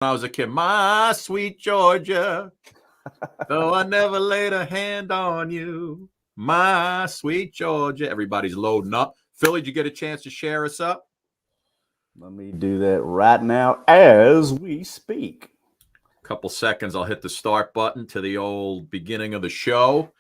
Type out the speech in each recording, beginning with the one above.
I was a kid. My sweet Georgia, though I never laid a hand on you. My sweet Georgia. Everybody's loading up. Philly, did you get a chance to share us up? Let me do that right now as we speak. Couple seconds, I'll hit the start button to the old beginning of the show.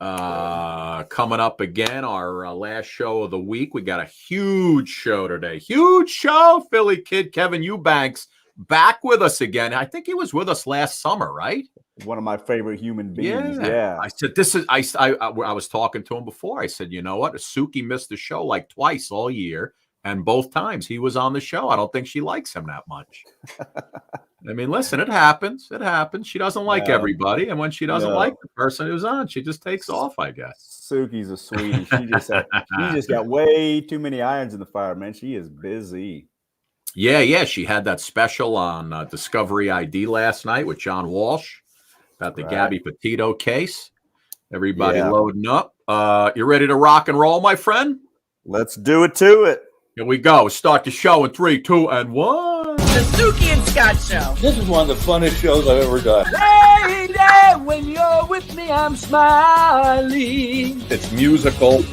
Coming up again, our last show of the week. We got a huge show today. Huge show. Philly kid Kevin Eubanks back with us again. I think he was with us last summer, right? One of my favorite human beings. Yeah. I said, this is, I was talking to him before. I said, you know what? Suki missed the show like twice all year. And both times he was on the show. I don't think she likes him that much. I mean, listen, it happens. It happens. She doesn't like everybody. And when she doesn't like the person who's on, she just takes off, I guess. Suki's a sweetie. She just got way too many irons in the fire, man. She is busy. Yeah. She had that special on Discovery ID last night with John Walsh about the Gabby Petito case. Everybody loading up. You ready to rock and roll, my friend? Let's do it to it. Here we go. Start the show in 3, 2, and 1. The Suki and Scott Show. This is one of the funnest shows I've ever done. Lady, when you're with me, I'm smiling. It's musical.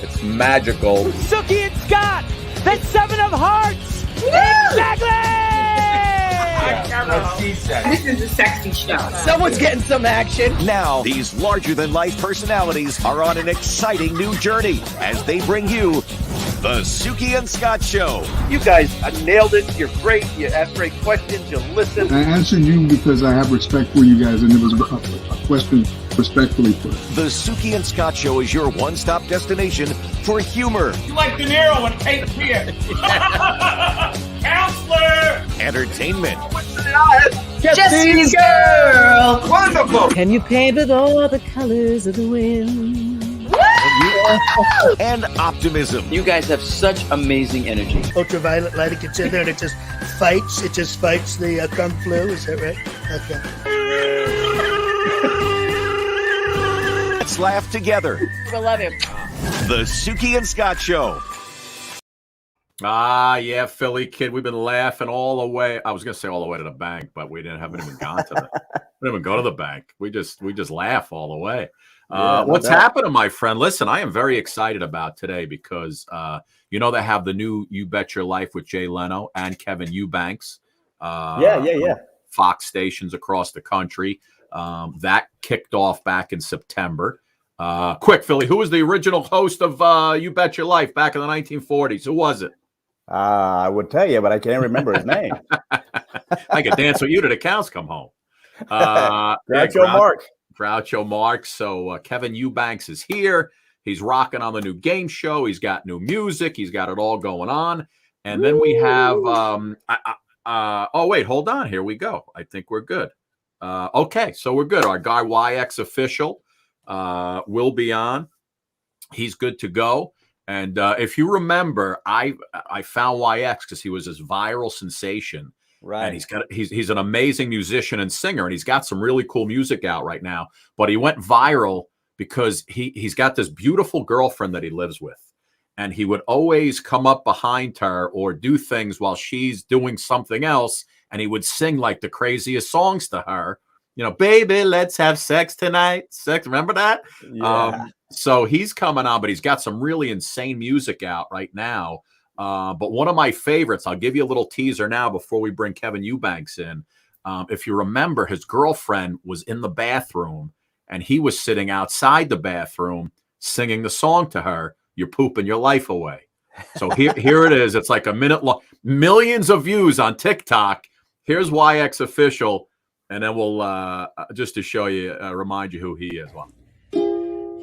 It's magical. Suki and Scott. That's 7 of hearts. Exactly. This is a sexy show. Someone's getting some action. Now, these larger-than-life personalities are on an exciting new journey as they bring you the Suki and Scott Show. You guys nailed it. You're great. You ask great questions. You listen. I answered you because I have respect for you guys, and it was a question respectfully put. The Suki and Scott Show is your one-stop destination for humor. You like De Niro and Cape Fear. Counselor! Entertainment. Jesse's girl. Wonderful. Can you paint with all the colors of the wind? And optimism. You guys have such amazing energy. Ultraviolet light, it gets in there and it just fights the kung flu. Is that right? Okay. Let's laugh together. I love him. The Suki and Scott Show. Yeah, Philly kid. We've been laughing all the way. I was going to say all the way to the bank, but we haven't even gone to we didn't even go to the bank. We just laugh all the way. What's happening, my friend? Listen, I am very excited about today because, they have the new You Bet Your Life with Jay Leno and Kevin Eubanks. Fox stations across the country. That kicked off back in September. Quick, Philly, who was the original host of You Bet Your Life back in the 1940s? Who was it? I would tell you, but I can't remember his name. I could dance with you till the cows come home. Groucho Marx. So Kevin Eubanks is here. He's rocking on the new game show. He's got new music. He's got it all going on. And then we have wait, hold on. Here we go. I think we're good. Okay, so we're good. Our guy YX Official will be on. He's good to go. And if you remember, I found YX because he was this viral sensation. Right. And he's an amazing musician and singer, and he's got some really cool music out right now. But he went viral because he's got this beautiful girlfriend that he lives with. And he would always come up behind her or do things while she's doing something else. And he would sing like the craziest songs to her. Baby, let's have sex tonight. Sex. Remember that? Yeah. So he's coming on, but he's got some really insane music out right now. But one of my favorites, I'll give you a little teaser now before we bring Kevin Eubanks in. If you remember, his girlfriend was in the bathroom and he was sitting outside the bathroom singing the song to her, "You're Pooping Your Life Away." So here it is. It's like a minute long, millions of views on TikTok. Here's YX Official. And then we'll, just to show you, remind you who he is. Well,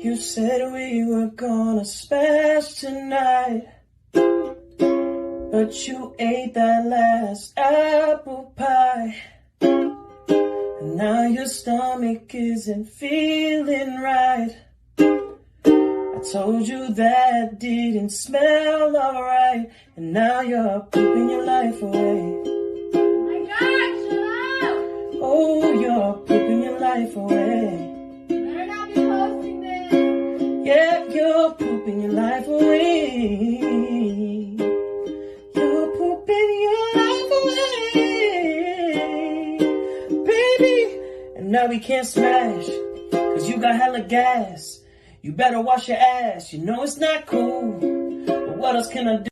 You said we were gonna smash tonight, but you ate that last apple pie, and now your stomach isn't feeling right. I told you that didn't smell alright, and now you're pooping your life away. Oh my God, shut up! Oh, you're pooping your life away. Better not be posting this. Yeah, you're pooping your life away. You're pooping your life away. now we can't smash, cause you got hella gas. You better wash your ass, you know it's not cool, but what else can I do?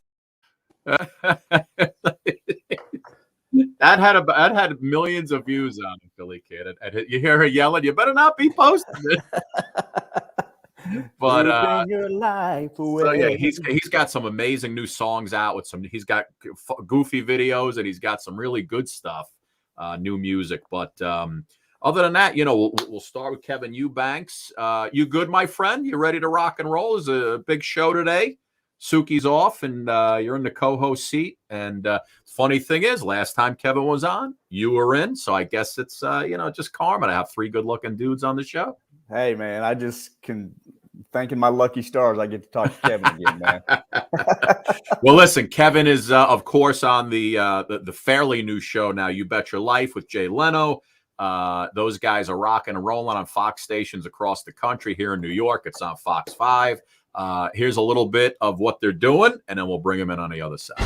That had millions of views on it, Philly Kid. And you hear her yelling, "You better not be posting it." But your life away. so yeah, he's got some amazing new songs out with some. He's got goofy videos and he's got some really good stuff, new music. But other than that, we'll start with Kevin Eubanks. You good, my friend? You ready to rock and roll? It's a big show today. Suki's off, and you're in the co-host seat. And funny thing is, last time Kevin was on, you were in. So I guess it's just karma to have 3 good-looking dudes on the show. Hey, man, I just can thanking my lucky stars I get to talk to Kevin again, man. Well, listen, Kevin is, of course, on the fairly new show now, You Bet Your Life with Jay Leno. Those guys are rocking and rolling on Fox stations across the country. Here in New York, it's on Fox 5. Here's a little bit of what they're doing, and then we'll bring them in on the other side.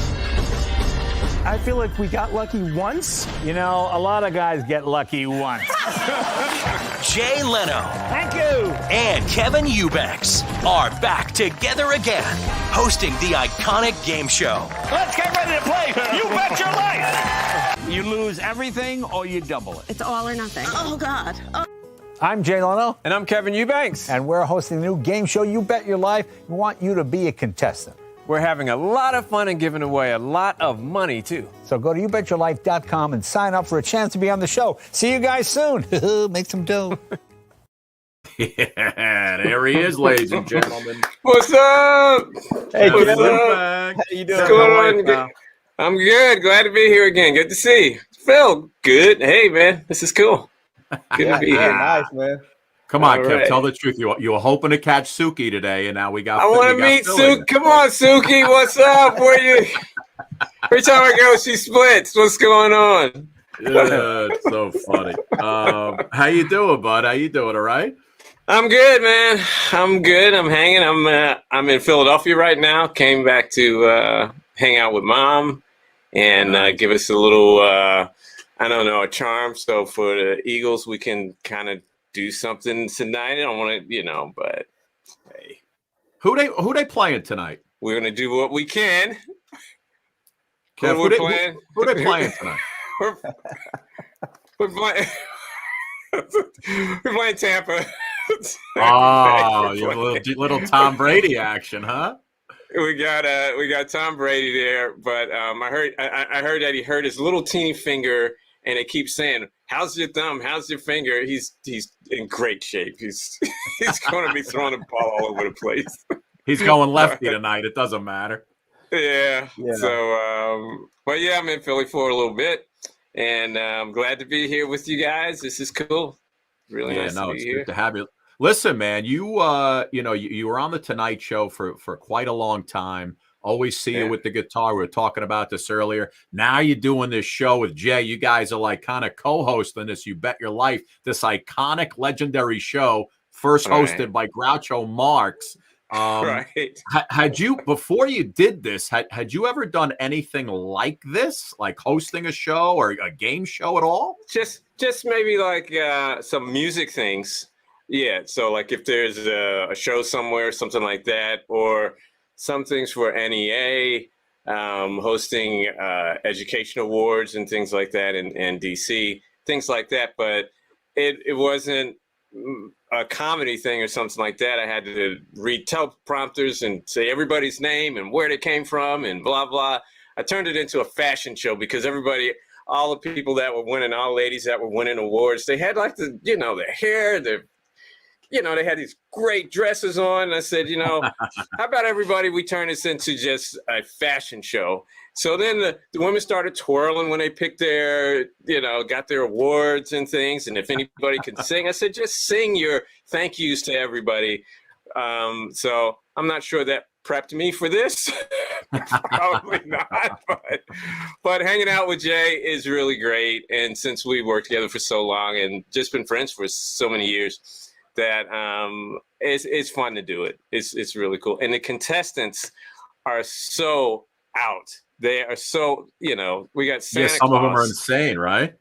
I feel like we got lucky once. A lot of guys get lucky once. Jay Leno. Thank you. And Kevin Eubanks are back together again, hosting the iconic game show. Let's get ready to play. You Bet Your Life. You lose everything or you double it. It's all or nothing. Oh, God. Oh. I'm Jay Leno. And I'm Kevin Eubanks. And we're hosting the new game show, You Bet Your Life. We want you to be a contestant. We're having a lot of fun and giving away a lot of money, too. So go to youbetyourlife.com and sign up for a chance to be on the show. See you guys soon. Make some dough. Yeah, there he is, ladies and gentlemen. What's up? Hey, What's Kevin. up? How you doing? What's going on? I'm good. Glad to be here again. Good to see you. Phil, good. Hey, man, this is cool. Good to be here. Nice, man. Come on, All Kev, right. tell the truth. You were hoping to catch Suki today, and now we got. I want to meet Suki. Come on, Suki. What's up? Where you? Every time I go, she splits. What's going on? Yeah, it's so funny. How you doing, bud? How you doing? All right. I'm good, man. I'm good. I'm hanging. I'm in Philadelphia right now. Came back to hang out with Mom and give us a little, I don't know, a charm. So for the Eagles, we can kind of do something tonight. I don't want to, but hey, who they playing tonight? We're gonna do what we can. Kev, who they playing tonight? We're playing. We're playing Tampa. Oh, your little Tom Brady action, huh? We got Tom Brady there, but I heard that he hurt his little teeny finger, and they keep saying, "How's your thumb? How's your finger?" He's in great shape. He's going to be throwing the ball all over the place. He's going lefty tonight. It doesn't matter. Yeah. So, but yeah, I'm in Philly for a little bit, and I'm glad to be here with you guys. This is cool. Really nice to be it's here. good to have you. Listen, man, you were on the Tonight Show for quite a long time. Always see you with the guitar. We were talking about this earlier. Now you're doing this show with Jay. You guys are like kind of co-hosting this You Bet Your Life, this iconic, legendary show, first hosted by Groucho Marx. Right. Had you, before you did this, had you ever done anything like this, like hosting a show or a game show at all? Just maybe like some music things. Yeah. So like if there's a show somewhere, something like that, or some things for NEA, hosting education awards and things like that in DC, things like that. But it wasn't a comedy thing or something like that. I had to read teleprompters and say everybody's name and where they came from and blah, blah. I turned it into a fashion show because all the people that were winning, all ladies that were winning awards, they had like their hair, they had these great dresses on. And I said, how about everybody, we turn this into just a fashion show. So then the women started twirling when they picked their, got their awards and things. And if anybody can sing, I said, just sing your thank yous to everybody. So I'm not sure that prepped me for this. Probably not. But hanging out with Jay is really great. And since we worked together for so long and just been friends for so many years, that it's fun to do it. It's really cool. And the contestants are so out. They are so, we got Santa Claus. Of them are Claus. insane, right?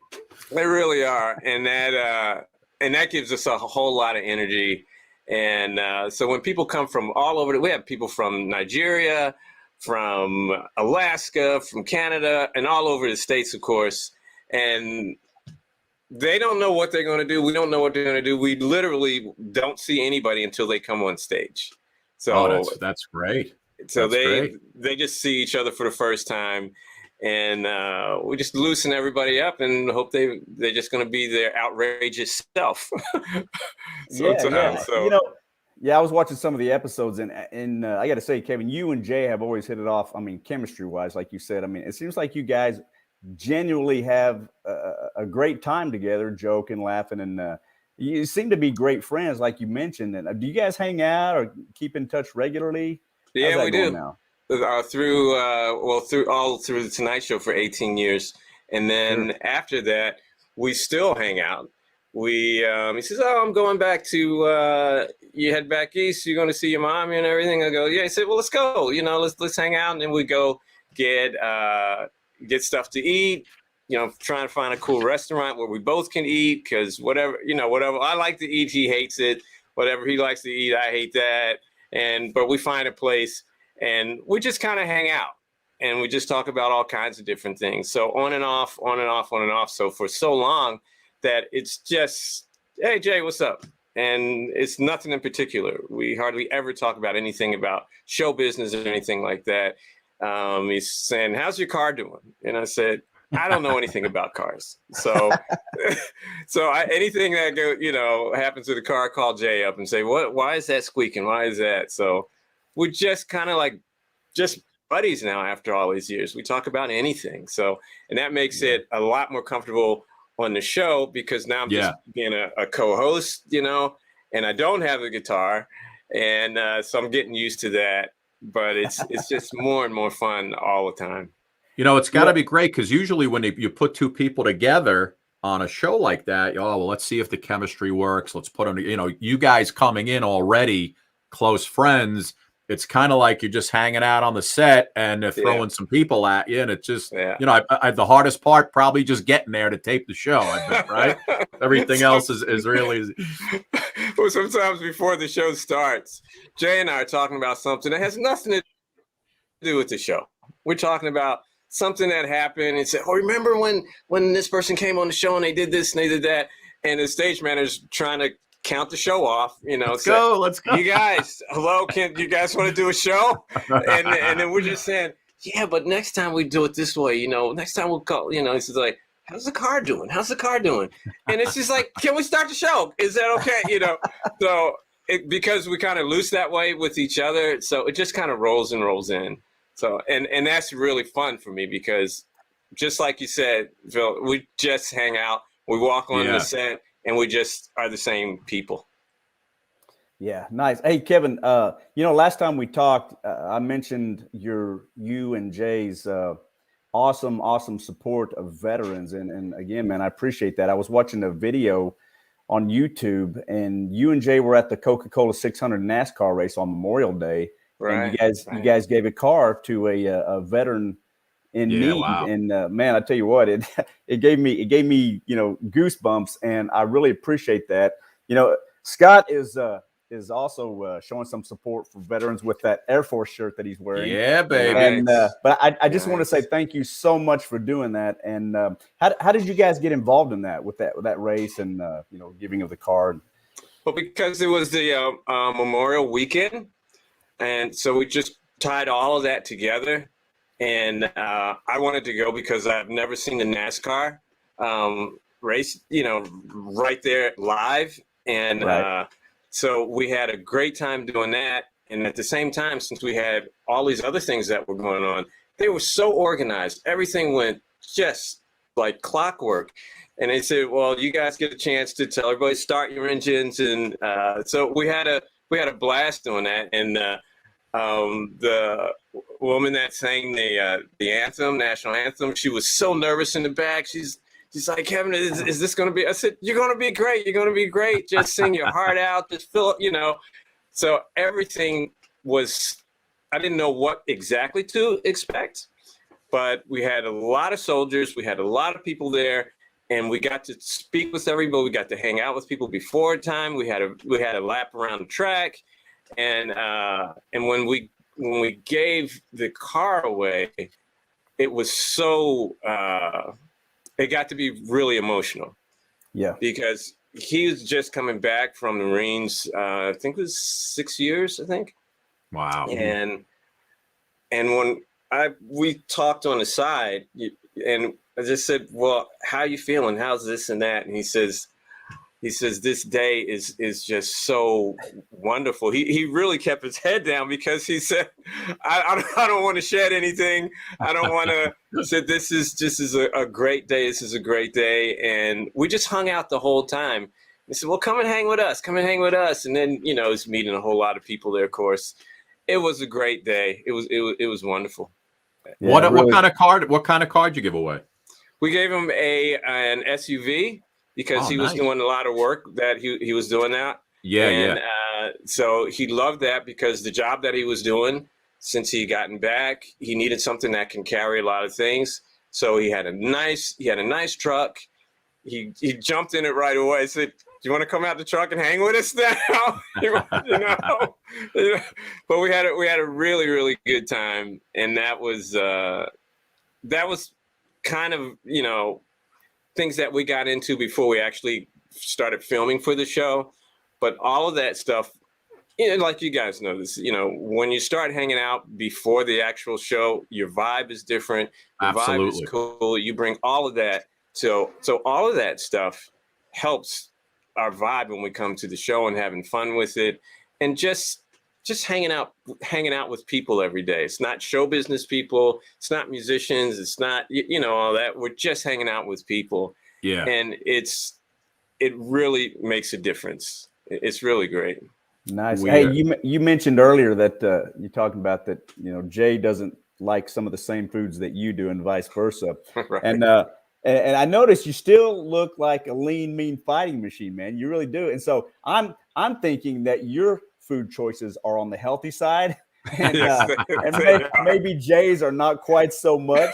They really are. And that and that gives us a whole lot of energy. And so when people come from all over, we have people from Nigeria, from Alaska, from Canada, and all over the States, of course. And they don't know what they're going to do. We don't know what they're going to do. We literally don't see anybody until they come on stage. So that's great. So that's great. they just see each other for the first time, and we just loosen everybody up and hope they're just going to be their outrageous self. So, I was watching some of the episodes, and I got to say, Kevin, you and Jay have always hit it off. I mean, chemistry-wise, like you said. I mean, it seems like you guys genuinely have a great time together, joking, laughing, and you seem to be great friends, like you mentioned. And do you guys hang out or keep in touch regularly? Yeah, we do. Now? Through the Tonight Show for 18 years, and then after that, we still hang out. He says, "Oh, I'm going back to you head back east. You're going to see your mom and everything." I go, "Yeah." He said, "Well, let's go. Let's hang out." And then we go get stuff to eat. Trying to find a cool restaurant where we both can eat, because whatever I like to eat, he hates it. Whatever he likes to eat, I hate that. But we find a place and we just kind of hang out and we just talk about all kinds of different things. So on and off. So for so long that it's just, "Hey, Jay, what's up?" And it's nothing in particular. We hardly ever talk about anything about show business or anything like that. He's saying, "How's your car doing?" And I said, "I don't know anything about cars." So, anything that happens to the car, I call Jay up and say, why is that squeaking? Why is that? So we're just kind of like just buddies now after all these years. We talk about anything. So, and that makes it a lot more comfortable on the show, because now I'm just being a co-host, and I don't have a guitar. And so I'm getting used to that, but it's just more and more fun all the time. It's got to be great, because usually when you put two people together on a show like that, let's see if the chemistry works. Let's put them, you guys coming in already close friends. It's kind of like you're just hanging out on the set and they're throwing some people at you. And it's just, the hardest part, probably just getting there to tape the show, I bet, right? Everything else is really easy. Well, sometimes before the show starts, Jay and I are talking about something that has nothing to do with the show. We're talking about something that happened and said, "Oh, remember when this person came on the show and they did this and they did that?" And the stage manager's trying to count the show off, Let's go. "You guys, hello, you guys want to do a show?" And then we're just saying, "Yeah, but next time we do it this way, next time we'll call," it's just like, "How's the car doing? How's the car doing?" And it's just like, "Can we start the show? Is that okay?" So because we kind of loose that way with each other, so it just kind of rolls in. So, and that's really fun for me, because just like you said, Phil, we just hang out, we walk on the set, and we just are the same people. Yeah, nice. Hey, Kevin, last time we talked, I mentioned you and Jay's awesome support of veterans. And again, man, I appreciate that. I was watching a video on YouTube, and you and Jay were at the Coca-Cola 600 NASCAR race on Memorial Day. Right. And you guys gave a car to a veteran in need. Wow. And man, I tell you what, it gave me goosebumps, and I really appreciate that. Scott is also showing some support for veterans with that Air Force shirt that he's wearing. Yeah, baby. And but I just want to say thank you so much for doing that. And how did you guys get involved in that with that race and giving of the card? Well, because it was the Memorial Weekend. And so we just tied all of that together, and I wanted to go because I've never seen the NASCAR race, right there live. And so we had a great time doing that. And at the same time, since we had all these other things that were going on, they were so organized. Everything went just like clockwork. And they said, "Well, you guys get a chance to tell everybody, start your engines." And so we had a blast doing that. And the woman that sang the anthem, national anthem, she was so nervous in the back. She's like, "Kevin, is this going to be?" I said, "You're going to be great. You're going to be great. Just sing your heart out. Just feel it, So everything was, I didn't know what exactly to expect, but we had a lot of soldiers. We had a lot of people there. and we got to speak with everybody. We got to hang out with people before time. We had a lap around the track, and when we gave the car away, it was so it got to be really emotional. Yeah, because he was just coming back from the Marines. I think it was 6 years. I think. Wow. And when we talked on the side, and I just said, "Well, how are you feeling? How's this and that?" And he says, "This day is just so wonderful." He really kept his head down because he said, "I don't want to shed anything. I don't want to." Said, "This is a great day. This is a great day," and we just hung out the whole time. He said, "Well, come and hang with us. Come and hang with us." And then he's meeting a whole lot of people there. Of course, it was a great day. It was wonderful. Yeah, what kind of card? What kind of card you give away? We gave him an SUV because he was doing a lot of work that he was doing that. Yeah, so he loved that because the job that he was doing since he gotten back, he needed something that can carry a lot of things. So he had a nice truck. He jumped in it right away. Said, "Do you want to come out the truck and hang with us now?" But we had a really, really good time, and that was kind of things that we got into before we actually started filming for the show. But all of that stuff, like you guys know this, when you start hanging out before the actual show, your vibe is different. Your Absolutely. vibe is cool. You bring all of that. So all of that stuff helps our vibe when we come to the show and having fun with it, and just hanging out with people every day. It's not show business people. It's not musicians. It's not all that. We're just hanging out with people. Yeah, and it really makes a difference. It's really great. Nice. Hey, you mentioned earlier that you're talking about that Jay doesn't like some of the same foods that you do, and vice versa. Right. And I noticed you still look like a lean, mean fighting machine, man. You really do. And so I'm thinking that your food choices are on the healthy side, and, maybe Jay's are not quite so much.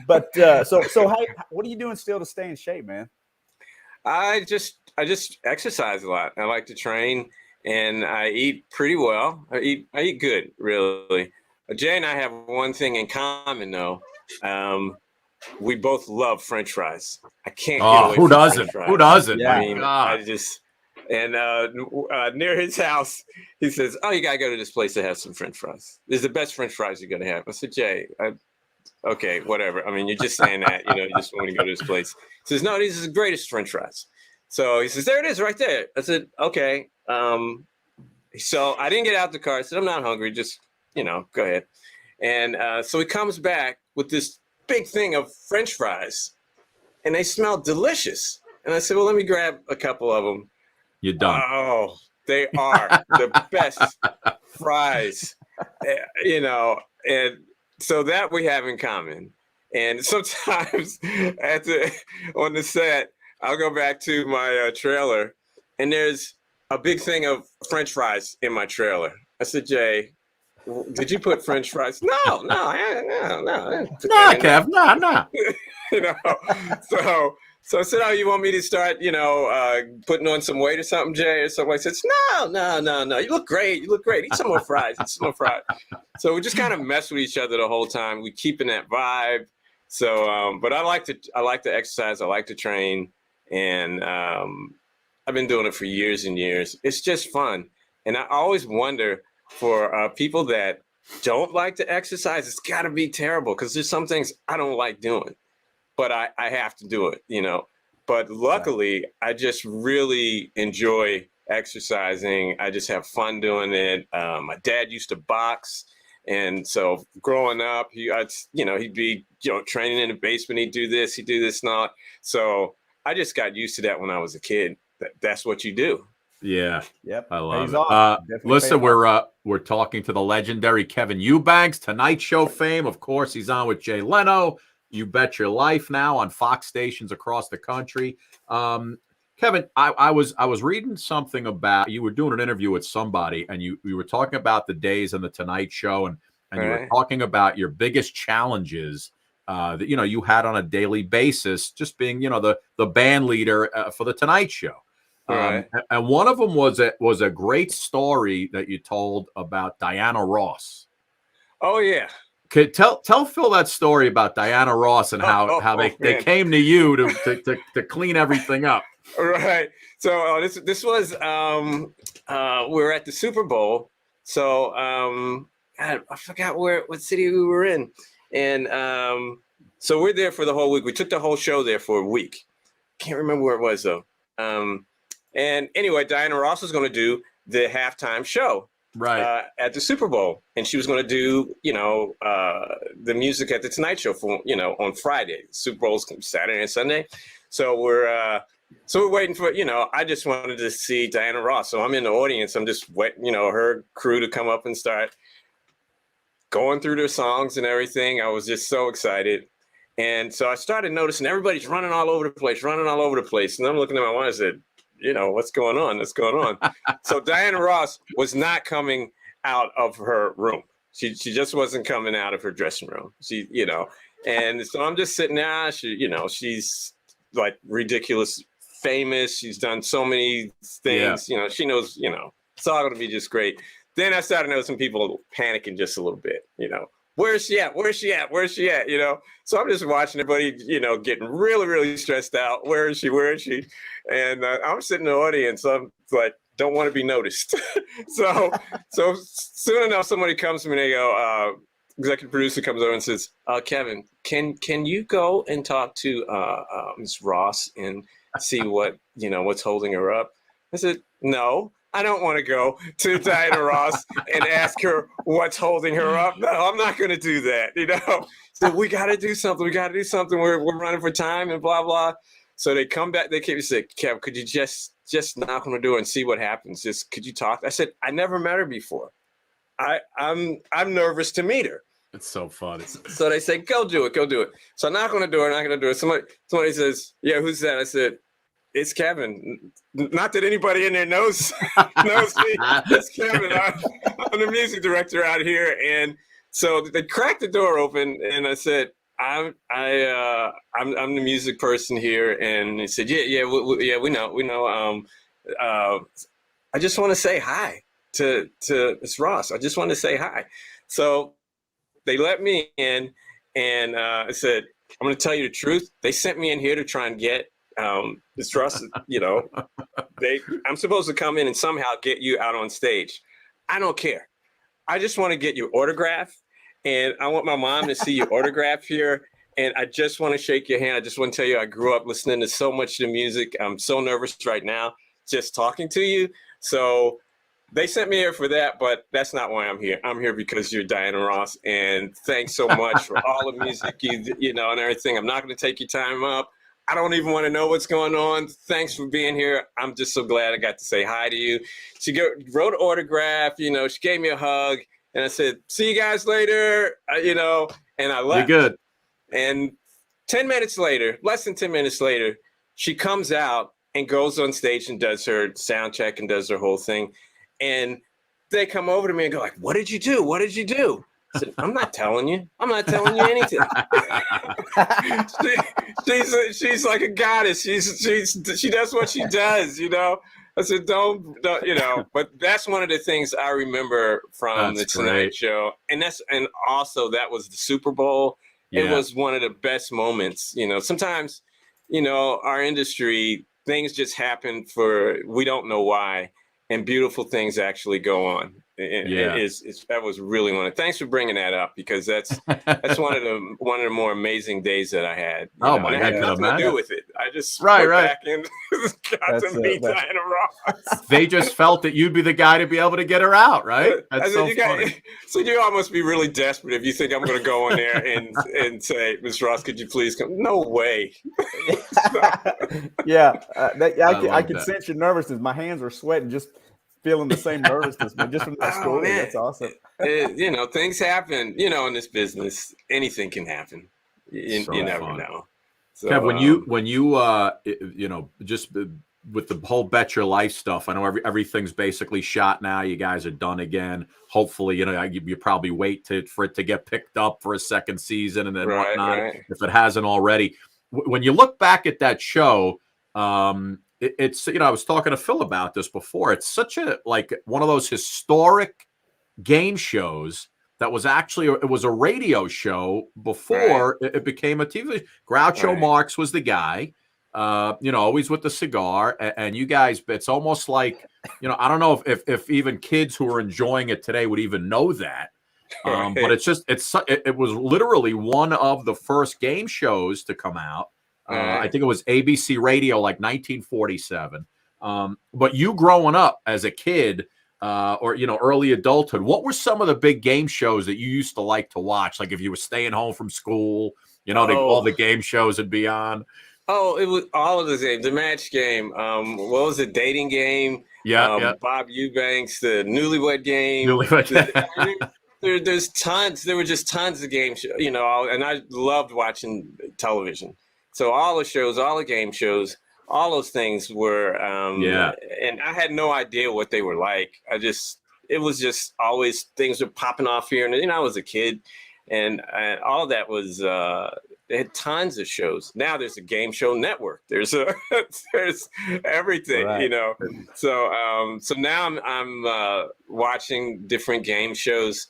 But so what are you doing still to stay in shape, man? I just exercise a lot. I like to train, and I eat pretty well. I eat good, really. Jay and I have one thing in common, though. We both love French fries. I can't get away from French fries. Who doesn't? Yeah. I mean, I just near his house, he says, "Oh, you gotta go to this place to have some French fries. This is the best French fries you're gonna have." I said, "Jay, okay, whatever. I mean, you're just saying that, you just want to go to this place." He says, "No, these are the greatest French fries." So he says, "There it is, right there." I said, "Okay." So I didn't get out the car. I said, "I'm not hungry. Just go ahead." And so he comes back with this big thing of French fries, and they smell delicious. And I said, "Well, let me grab a couple of them." You're done. Oh, they are the best fries, and so that we have in common. And sometimes on the set, I'll go back to my trailer, and there's a big thing of French fries in my trailer. I said, "Jay, did you put French fries?" No. No, Kev, no. So I said, "Oh, you want me to start, putting on some weight or something, Jay, or something?" I said, "No. You look great. Eat some more fries. So we just kind of mess with each other the whole time. We keeping that vibe. So, but I like to exercise. I like to train, and I've been doing it for years and years. It's just fun, and I always wonder for people that don't like to exercise, it's got to be terrible because there's some things I don't like doing. But I have to do it, But luckily, I just really enjoy exercising. I just have fun doing it. My dad used to box. And so growing up, he'd be, training in the basement. He'd do this and all. So I just got used to that when I was a kid. That's what you do. Yeah. Yep. I love it. Listen, we're talking to the legendary Kevin Eubanks, Tonight Show fame. Of course, he's on with Jay Leno. You Bet Your Life now on Fox stations across the country. Kevin, I was reading something about, you were doing an interview with somebody, and you were talking about the days on the Tonight Show, and you were talking about your biggest challenges that you had on a daily basis, just being the band leader for the Tonight Show. Right. And one of them was a great story that you told about Diana Ross. Oh yeah. Okay, tell Phil that story about Diana Ross and how they came to you to clean everything up. Right. So this was we were at the Super Bowl. So I forgot what city we were in, and so we're there for the whole week. We took the whole show there for a week. Can't remember where it was though. And anyway, Diana Ross was going to do the halftime show. Right. At the Super Bowl, and she was going to do, the music at the Tonight Show for, on Friday. Super Bowl's Saturday and Sunday, so we're waiting for, I just wanted to see Diana Ross, so I'm in the audience. I'm just waiting, her crew to come up and start going through their songs and everything. I was just so excited, and so I started noticing everybody's running all over the place, and I'm looking at my wife and I said, what's going on? So Diana Ross was not coming out of her room. She just wasn't coming out of her dressing room. And so I'm just sitting there. She's like ridiculous famous. She's done so many things. Yeah. She knows, it's all going to be just great. Then I started noticing people panicking just a little bit, Where's she at? So I'm just watching everybody, getting really, really stressed out. Where is she? And I'm sitting in the audience. I'm like, don't want to be noticed. so soon enough, somebody comes to me and they go, executive producer comes over and says, Kevin, can you go and talk to Ms. Ross and see what's holding her up? I said, no. I don't want to go to Diana Ross and ask her what's holding her up. No, I'm not going to do that. So we got to do something. We're running for time and blah, blah. So they come back. They came and said, Kev, could you just knock on the door and see what happens? Could you talk? I said, I never met her before. I'm nervous to meet her. It's so funny. So they say, go do it. So I knock on the door. Somebody says, yeah, who's that? I said, it's Kevin. Not that anybody in there knows me. It's Kevin. I'm the music director out here. And so they cracked the door open, and I said, I'm the music person here. And they said, yeah, we know. I just want to say hi to Ms. Ross. I just want to say hi. So they let me in, and I said, I'm going to tell you the truth. They sent me in here to try and get Ms. Ross, I'm supposed to come in and somehow get you out on stage. I don't care. I just want to get your autograph, and I want my mom to see your autograph here. And I just want to shake your hand. I just want to tell you I grew up listening to so much of the music. I'm so nervous right now just talking to you. So they sent me here for that, but that's not why I'm here. I'm here because you're Diana Ross, and thanks so much for all the music and everything. I'm not going to take your time up. I don't even want to know what's going on. Thanks for being here. I'm just so glad I got to say hi to you. She wrote an autograph, she gave me a hug, and I said, see you guys later, and I left. You're good. And less than 10 minutes later, she comes out and goes on stage and does her sound check and does her whole thing. And they come over to me and go like, what did you do? I said, I'm not telling you anything. she's like a goddess. She does what she does, I said, don't, but that's one of the things I remember from the Tonight Show. And also that was the Super Bowl. Yeah. It was one of the best moments, sometimes, our industry, things just happen we don't know why. And beautiful things actually go on. And that was really one. Thanks for bringing that up, because that's one of the more amazing days that I had. Oh my God! I had nothing to do with it. I just went back and got to meet Diana Ross. They just felt that you'd be the guy to be able to get her out, right? That's so funny. So you all must be really desperate if you think I'm going to go in there and say, Ms. Ross, could you please come? No way. I could sense your nervousness. My hands were sweating just feeling the same nervousness, but just from that story. That's awesome. Things happen, in this business. Anything can happen. You never know. So, Kev, when you just with the whole Bet Your Life stuff. I know everything's basically shot now. You guys are done again. Hopefully, you probably wait for it to get picked up for a second season and then whatnot, if it hasn't already. When you look back at that show, it's I was talking to Phil about this before. It's such a one of those historic game shows that was actually it was a radio show before it became a TV. Groucho Marx was the guy. Always with the cigar, and you guys, it's almost like, I don't know if even kids who are enjoying it today would even know that. But it was literally one of the first game shows to come out. I think it was ABC Radio, like 1947. But you growing up as a kid, or early adulthood, what were some of the big game shows that you used to like to watch? Like if you were staying home from school, all the game shows would be on. Oh, it was all of the games. The Match Game. What was the Dating Game? Yeah. Bob Eubanks, the Newlywed Game. There's tons. There were just tons of games, and I loved watching television. So all the shows, all the game shows, all those things were, and I had no idea what they were like. It was just always things were popping off here. And, I was a kid, and all of that was, they had tons of shows. Now there's a game show network. There's everything, So now I'm watching different game shows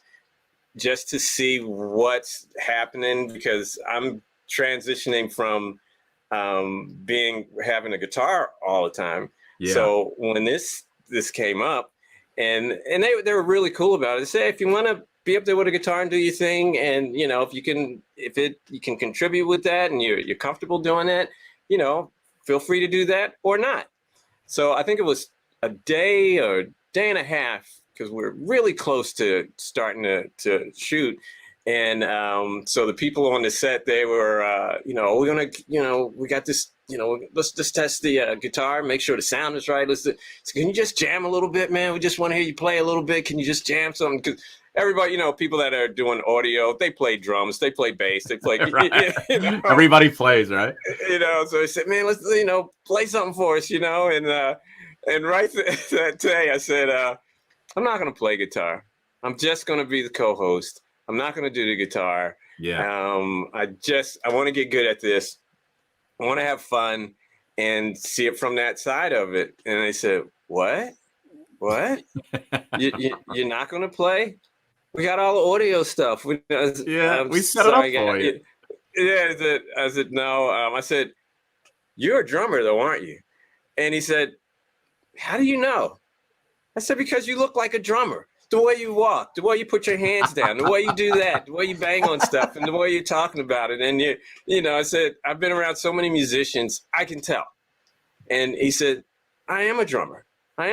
just to see what's happening, because I'm transitioning from having a guitar all the time. Yeah. So when this came up, and they were really cool about it. They say, if you want to be up there with a guitar and do your thing, and if you can contribute with that, and you're comfortable doing that, feel free to do that or not. So I think it was a day or a day and a half, because we're really close to starting to shoot. And so the people on the set, they were, we're going to, we got this, let's just test the guitar, make sure the sound is right. So can you just jam a little bit, man? We just want to hear you play a little bit. Can you just jam something? Because everybody, people that are doing audio, they play drums, they play bass, they play. Everybody plays, right? So I said, man, let's, play something for us, and right that day I said, I'm not going to play guitar. I'm just going to be the co-host. I'm not going to do the guitar. Yeah. I want to get good at this. I want to have fun and see it from that side of it. And they said, what? You're not going to play? We got all the audio stuff. We set it up for you. Yeah. I said, no. I said, you're a drummer though, aren't you? And he said, how do you know? I said, because you look like a drummer. The way you walk, the way you put your hands down, the way you do that, the way you bang on stuff, and the way you're talking about it. And I said, I've been around so many musicians, I can tell. And he said, I am a drummer. I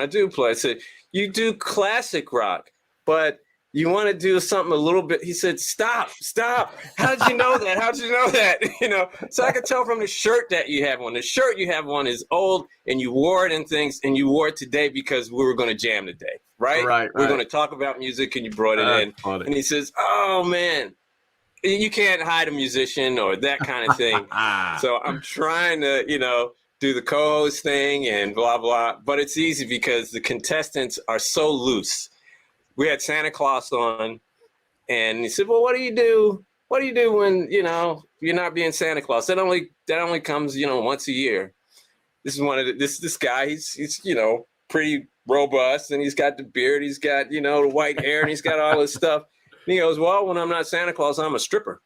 do play. I said, you do classic rock, but you want to do something a little bit. He said, stop. How did you know that? So I could tell from the shirt that you have on. The shirt you have on is old, and you wore it and things, and you wore it today because we were going to jam today. Right. We're going to talk about music, and you brought it in. Funny. And he says, oh, man, you can't hide a musician or that kind of thing. So I'm trying to, do the co-host thing and blah, blah. But it's easy because the contestants are so loose. We had Santa Claus on, and he said, well, what do you do? What do you do when, you're not being Santa Claus? That only comes, once a year. This is one of this guy, he's pretty robust, and he's got the beard, he's got the white hair, and he's got all this stuff. And he goes, well, when I'm not Santa Claus, I'm a stripper.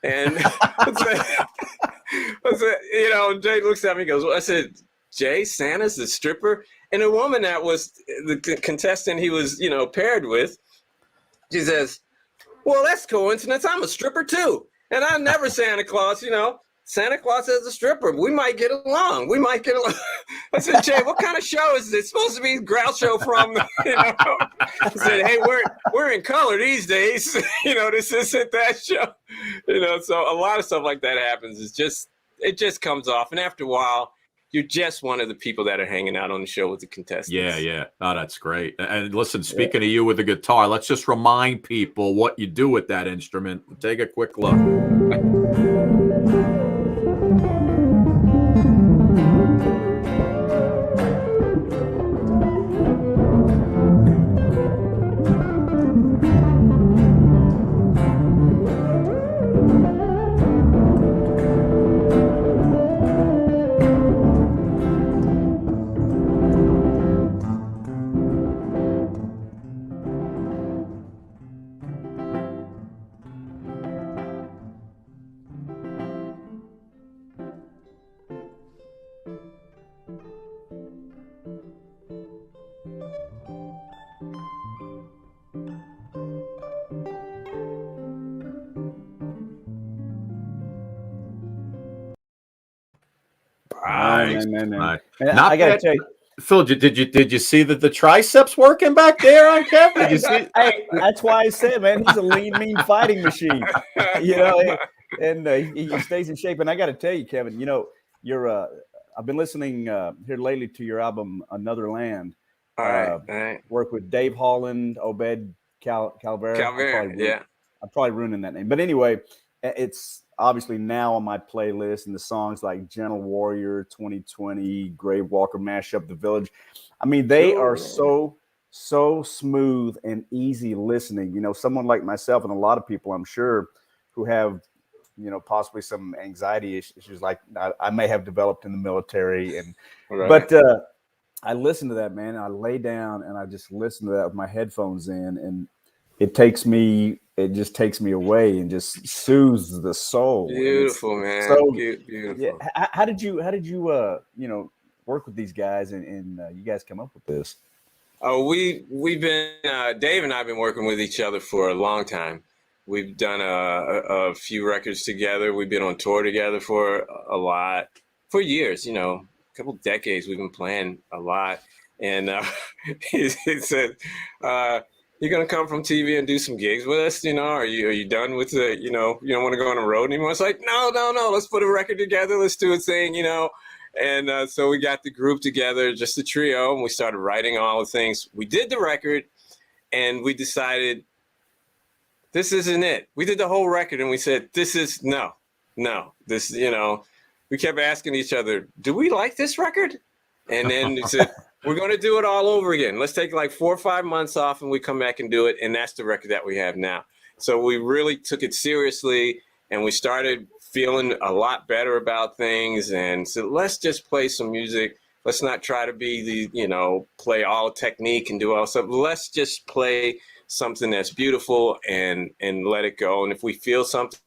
And and Jay looks at me and goes, well, I said, Jay, Santa's the stripper? And the woman that was the contestant he was paired with, she says, well, that's coincidence, I'm a stripper too, and I'm never Santa Claus. Santa Claus is a stripper. We might get along. I said, Jay, what kind of show is this? It's supposed to be Groucho from, I said, hey, we're in color these days. This isn't that show. So a lot of stuff like that happens. It just comes off. And after a while, you're just one of the people that are hanging out on the show with the contestants. Yeah. Oh, that's great. And listen, speaking of you with the guitar, let's just remind people what you do with that instrument. Take a quick look. nice. Man, Not I gotta bad. tell you, Phil, did you see that the triceps working back there on Kev? Did you see? hey, that's why I said, man, he's a lean, mean fighting machine. You know, and he stays in shape. And I got to tell you, Kevin, you know, I've been listening here lately to your album Another Land. All right. Work with Dave Holland, Obed Calvera. I'm probably ruining that name, but anyway, it's obviously now on my playlist, and the songs like Gentle Warrior, 2020, Grave Walker, Mash Up the Village. I mean, they are so smooth and easy listening. You know, someone like myself and a lot of people, I'm sure, who have, you know, possibly some anxiety issues like I may have developed in the military. And but I listen to that, man. I lay down and I just listen to that with my headphones in, and it just takes me away and just soothes the soul. Beautiful, man. So beautiful. Yeah. How did you you know, work with these guys and you guys come up with this? Oh, we've been Dave and I have been working with each other for a long time. We've done a few records together. We've been on tour together for years. You know, a couple decades. We've been playing a lot. And he said, "You're gonna come from TV and do some gigs with us? You know, are you done with the? You know, you don't want to go on the road anymore?" It's like, no. Let's put a record together. Let's do a thing. You know. And so we got the group together, just the trio, and we started writing all the things. We did the record, and we decided this isn't it. We did the whole record, and we said, this is no. This, you know, we kept asking each other, do we like this record? And then we said, we're going to do it all over again. Let's take like 4 or 5 months off, and we come back and do it. And that's the record that we have now. So we really took it seriously, and we started feeling a lot better about things, and so let's just play some music. Let's not try to be the, you know, play all technique and do all stuff. Let's just play something that's beautiful and let it go. And if we feel something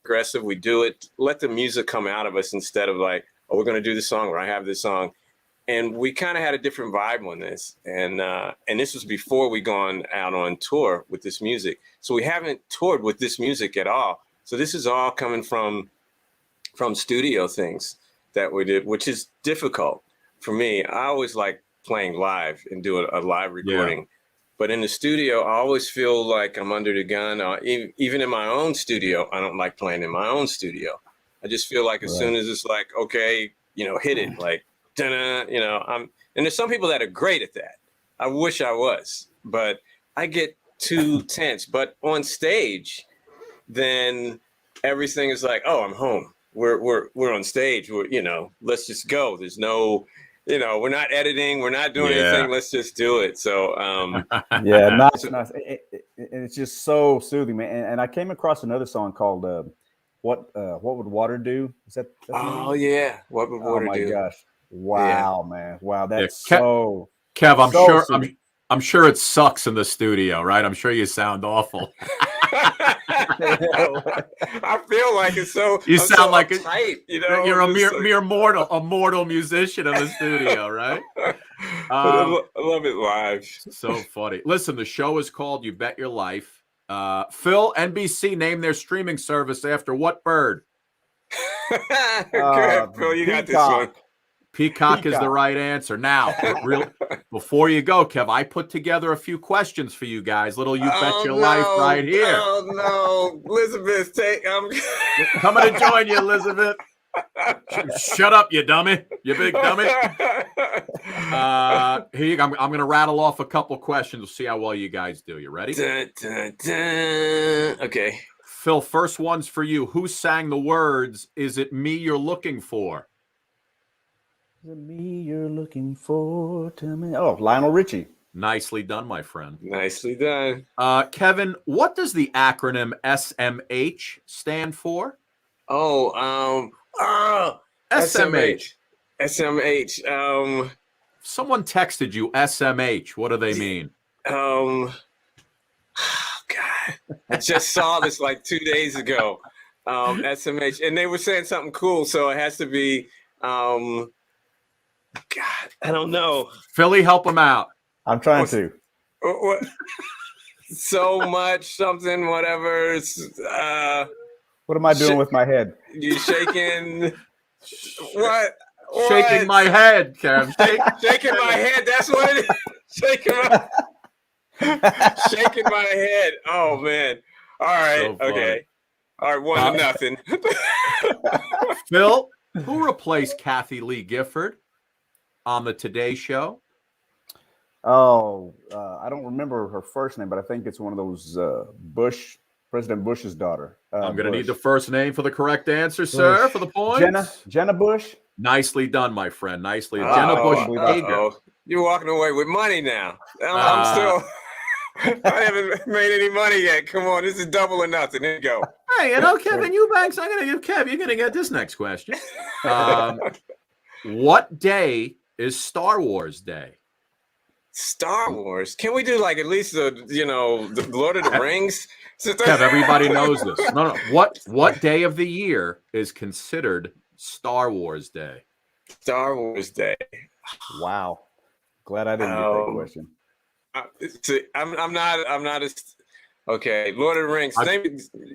aggressive, we do it. Let the music come out of us instead of like, oh, we're going to do this song or I have this song. And we kind of had a different vibe on this. And this was before we gone out on tour with this music. So we haven't toured with this music at all. So this is all coming from studio things that we did, which is difficult for me. I always like playing live and do a live recording. Yeah. But in the studio, I always feel like I'm under the gun. Even in my own studio, I don't like playing in my own studio. I just feel like as soon as it's like, okay, you know, hit it, like, you know, and there's some people that are great at that. I wish I was, but I get too tense. But on stage, then everything is like, oh, I'm home. We're on stage. You know, let's just go. There's no, you know, we're not editing. We're not doing anything. Let's just do it. So nice. And it's just so soothing, man. And I came across another song called What Would Water Do? Is that? Oh yeah, What Would Water Do? Oh my gosh. Wow, man. Wow, that's Kev, I'm sure it sucks in the studio, right? I'm sure you sound awful. I feel like it's so. You sound so like tight, you know. You're a mere mortal musician in the studio, right? I love it live. So funny. Listen, the show is called You Bet Your Life. Phil, NBC named their streaming service after what bird? Good, Phil, you got this one. Peacock is the right answer. Now, before you go, Kev, I put together a few questions for you guys. Little You Bet Your Life right here. Oh, no. Elizabeth, I'm coming to join you, Elizabeth. Shut up, you dummy. You big dummy. Here you go. I'm going to rattle off a couple questions. We'll see how well you guys do. You ready? Okay. Phil, first one's for you. Who sang the words, "Is it me you're looking for"? Is it me you're looking for? Tell me. Oh, Lionel Richie. Nicely done, my friend. Nicely done. Kevin, what does the acronym SMH stand for? SMH. SMH. Someone texted you SMH. What do they mean? Oh, God. I just saw this like 2 days ago. SMH. And they were saying something cool, so it has to be God, I don't know. Philly, help him out. I'm trying to. What? So much, something, whatever. What am I doing with my head? You shaking What? Shaking my head, Kev. Shaking my head. That's what it is. Shaking my head. Oh man. All right. So okay. All right. 1-0. Phil, who replaced Kathy Lee Gifford on the Today Show? Oh, I don't remember her first name, but I think it's one of those President Bush's daughter. I'm going to need the first name for the correct answer, sir, for the points. Jenna Bush. Nicely done, my friend. Nicely done. Jenna Bush. You're walking away with money now. I'm still. I haven't made any money yet. Come on, this is double or nothing. Here you go. Hey, Kevin Eubanks, I'm going to give Kev. You're going to get this next question. What day is Star Wars Day? Star Wars? Can we do like at least the Lord of the Rings? Kev, everybody knows this. No. What day of the year is considered Star Wars Day? Star Wars Day. Wow. Glad I didn't get that question. I'm not as okay. Lord of the Rings.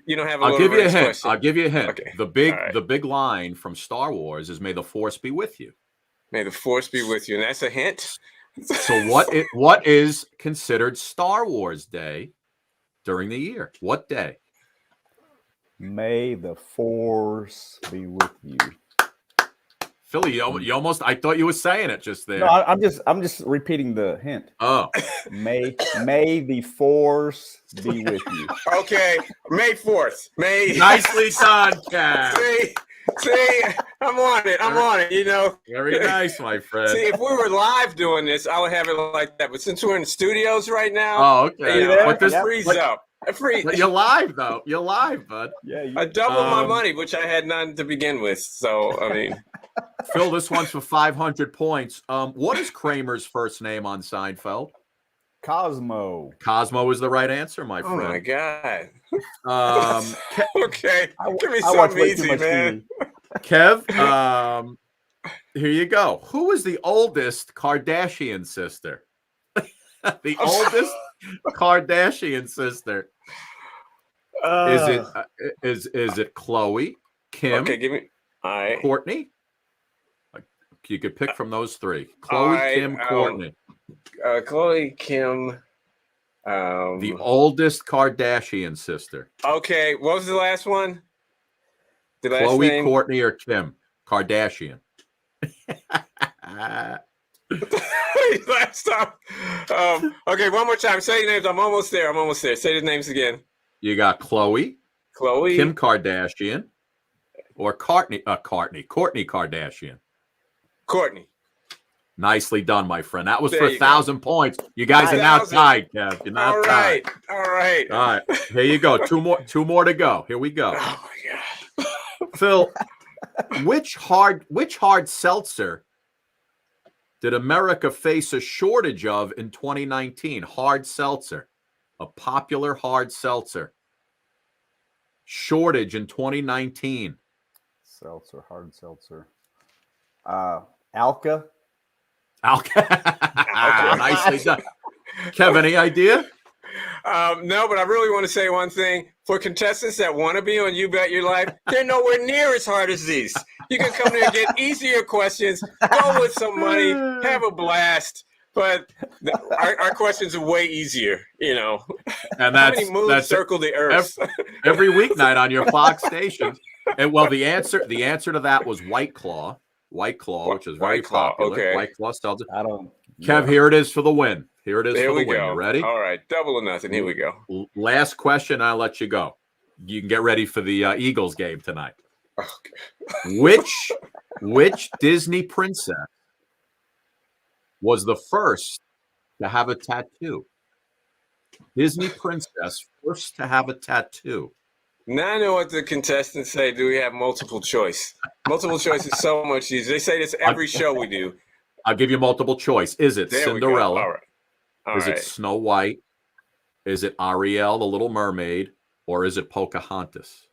You don't have a I'll Lord give of the you a Rings hint. question. I'll give you a hint. Okay. The big line from Star Wars is "May the Force be with you." May the Force be with you, and that's a hint. So what is considered Star Wars Day during the year? What day? May the Force be with you. Philly, you almost. I thought you were saying it just there. No, I'm just repeating the hint. Oh, May the Force be with you. Okay, May 4th. Nicely done, Cat. See, I'm on it. You know. Very nice, my friend. See, if we were live doing this, I would have it like that. But since we're in the studios right now, oh, okay. But this frees up. But you're live though. You're live, bud. Yeah. I doubled my money, which I had none to begin with. So I mean. Phil, this one's for 500 points. What is Kramer's first name on Seinfeld? Cosmo. Cosmo is the right answer, my friend. Oh my god. Okay, give me something easy, man. Kev, here you go. Who is the oldest Kardashian sister? The oldest Kardashian sister. Is it Khloe, Kim? Okay, give me. All right. Courtney. You could pick from those three. Khloe, Kim, Courtney. Khloe, Kim. The oldest Kardashian sister. Okay, what was the last one? The last Khloe, name? Courtney, or Kim Kardashian. Last time. Okay, one more time. Say the names. I'm almost there. Say the names again. You got Khloe, Kim Kardashian, or Courtney Kardashian. Courtney. Nicely done, my friend. That was for 1,000 points. You guys are now tied, Kev. You're now tied. All right. Here you go. Two more to go. Here we go. Oh my god. Phil, which hard seltzer did America face a shortage of in 2019? Hard seltzer. A popular hard seltzer. Shortage in 2019. Hard seltzer. Alka. Nicely done. Kev, any idea? No, but I really want to say one thing. For contestants that want to be on You Bet Your Life, they're nowhere near as hard as these. You can come there and get easier questions, go with some money, have a blast. But our questions are way easier, you know. And how many moons circle the earth? Every weeknight on your Fox station. And well, the answer to that was White Claw. Which is very popular. Okay. White Claw seltzer. Kev, Here it is for the win. Here it is for the win. Go. You ready? All right, double or nothing. Here we go. Last question, I'll let you go. You can get ready for the Eagles game tonight. Okay. Which Disney princess was the first to have a tattoo? Disney princess first to have a tattoo. Now I know what the contestants say. Do we have multiple choice? Multiple choice is so much easier. They say this every show we do. I'll give you multiple choice. Is it Cinderella? All right. Is it Snow White? Is it Ariel, the Little Mermaid? Or is it Pocahontas?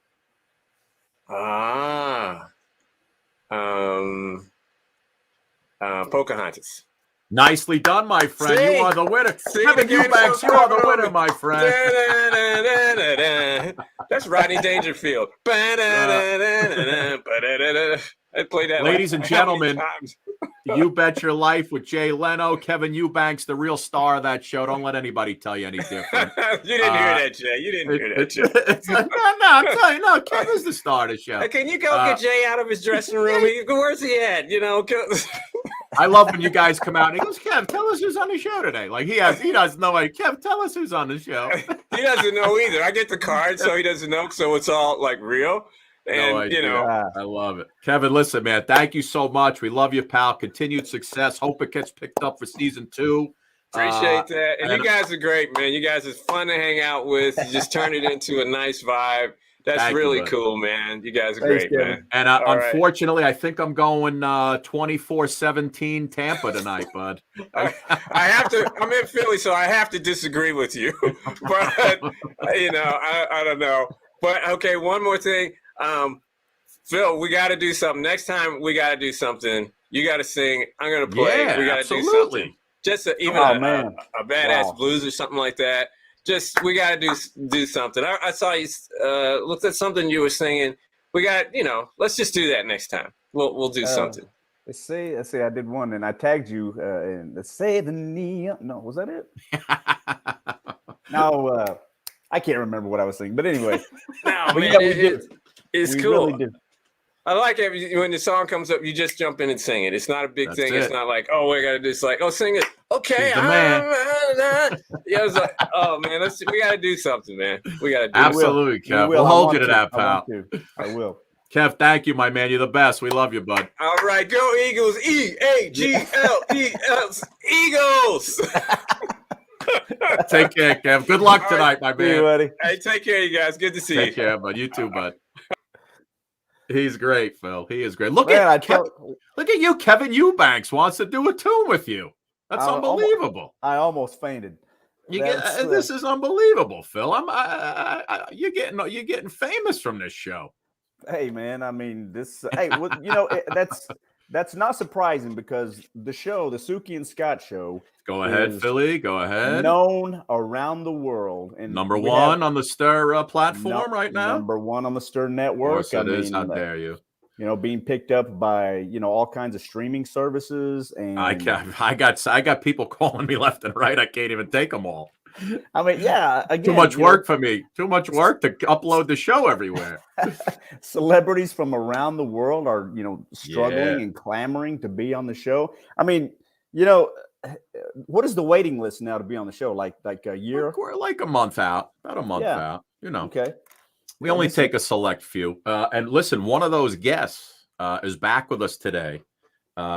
Pocahontas. Nicely done, my friend. See? You are the winner. See, Kevin the game Eubanks, show's you are the over. winner, my friend. That's Rodney Dangerfield. I played that. Ladies and gentlemen, times. You Bet Your Life with Jay Leno, Kevin Eubanks, the real star of that show. Don't let anybody tell you any different. You didn't hear that, Jay. You didn't hear that, Jay. No, I'm telling you, no, Kevin's the star of the show. Can you go get Jay out of his dressing room? Where's he at? You know, I love when you guys come out and he goes, Kev, tell us who's on the show today. Like he doesn't know. Like, Kev, tell us who's on the show. He doesn't know either. I get the card, so he doesn't know. So it's all like real. And, you know, I love it. Kevin, listen, man, thank you so much. We love you, pal. Continued success. Hope it gets picked up for season 2. Appreciate that. And you guys are great, man. You guys are fun to hang out with. You just turn it into a nice vibe. That's really cool, man. You guys are great, man. And unfortunately, I think I'm going 24-17 Tampa tonight, bud. I have to. I'm in Philly, so I have to disagree with you. But, you know, I don't know. But, okay, one more thing. Phil, we got to do something. Next time, we got to do something. You got to sing. I'm going to play. Yeah, we got to do something. Just a badass blues or something like that. Just we got to do something. I saw you looked at something you were singing. We got, you know, let's just do that next time. We'll do something. Let's see. I did one and I tagged you. And let's say the neon. No, was that it? No, I can't remember what I was singing. But anyway, no, man, it's cool. Really I like it when the song comes up, you just jump in and sing it. It's not a big thing. It's not like, oh, we got to do this. Like, oh, sing it. Okay. Yeah, it's like, oh man, we got to do something, man. We got to do absolutely, Kev. We'll hold you to that, pal. I will. Kev, thank you, my man. You're the best. We love you, bud. All right, go Eagles. EAGLES. Eagles. Take care, Kev. Good luck tonight, my man. See you, buddy. Hey, take care, you guys. Good to see you. Take care, bud. You too, bud. He's great, Phil. He is great. Look at you. Kevin Eubanks wants to do a tune with you. That's unbelievable. I almost fainted. This is unbelievable, Phil. You're getting famous from this show. Hey, man. I mean, this. Hey, you know, that's not surprising because the show, the Suki and Scott show. Go ahead, Philly. Go ahead. Known around the world. And number one on the Stir platform right now. Number one on the Stir network. Of course it is. How dare you? You know, being picked up by, you know, all kinds of streaming services. And I got people calling me left and right. I can't even take them all. I mean, yeah. Again, too much work for me. Too much work to upload the show everywhere. Celebrities from around the world are, you know, struggling and clamoring to be on the show. I mean, you know, what is the waiting list now to be on the show? Like a year? We're like a month out, about a month out. You know, okay. We only take a select few. And listen, one of those guests is back with us today.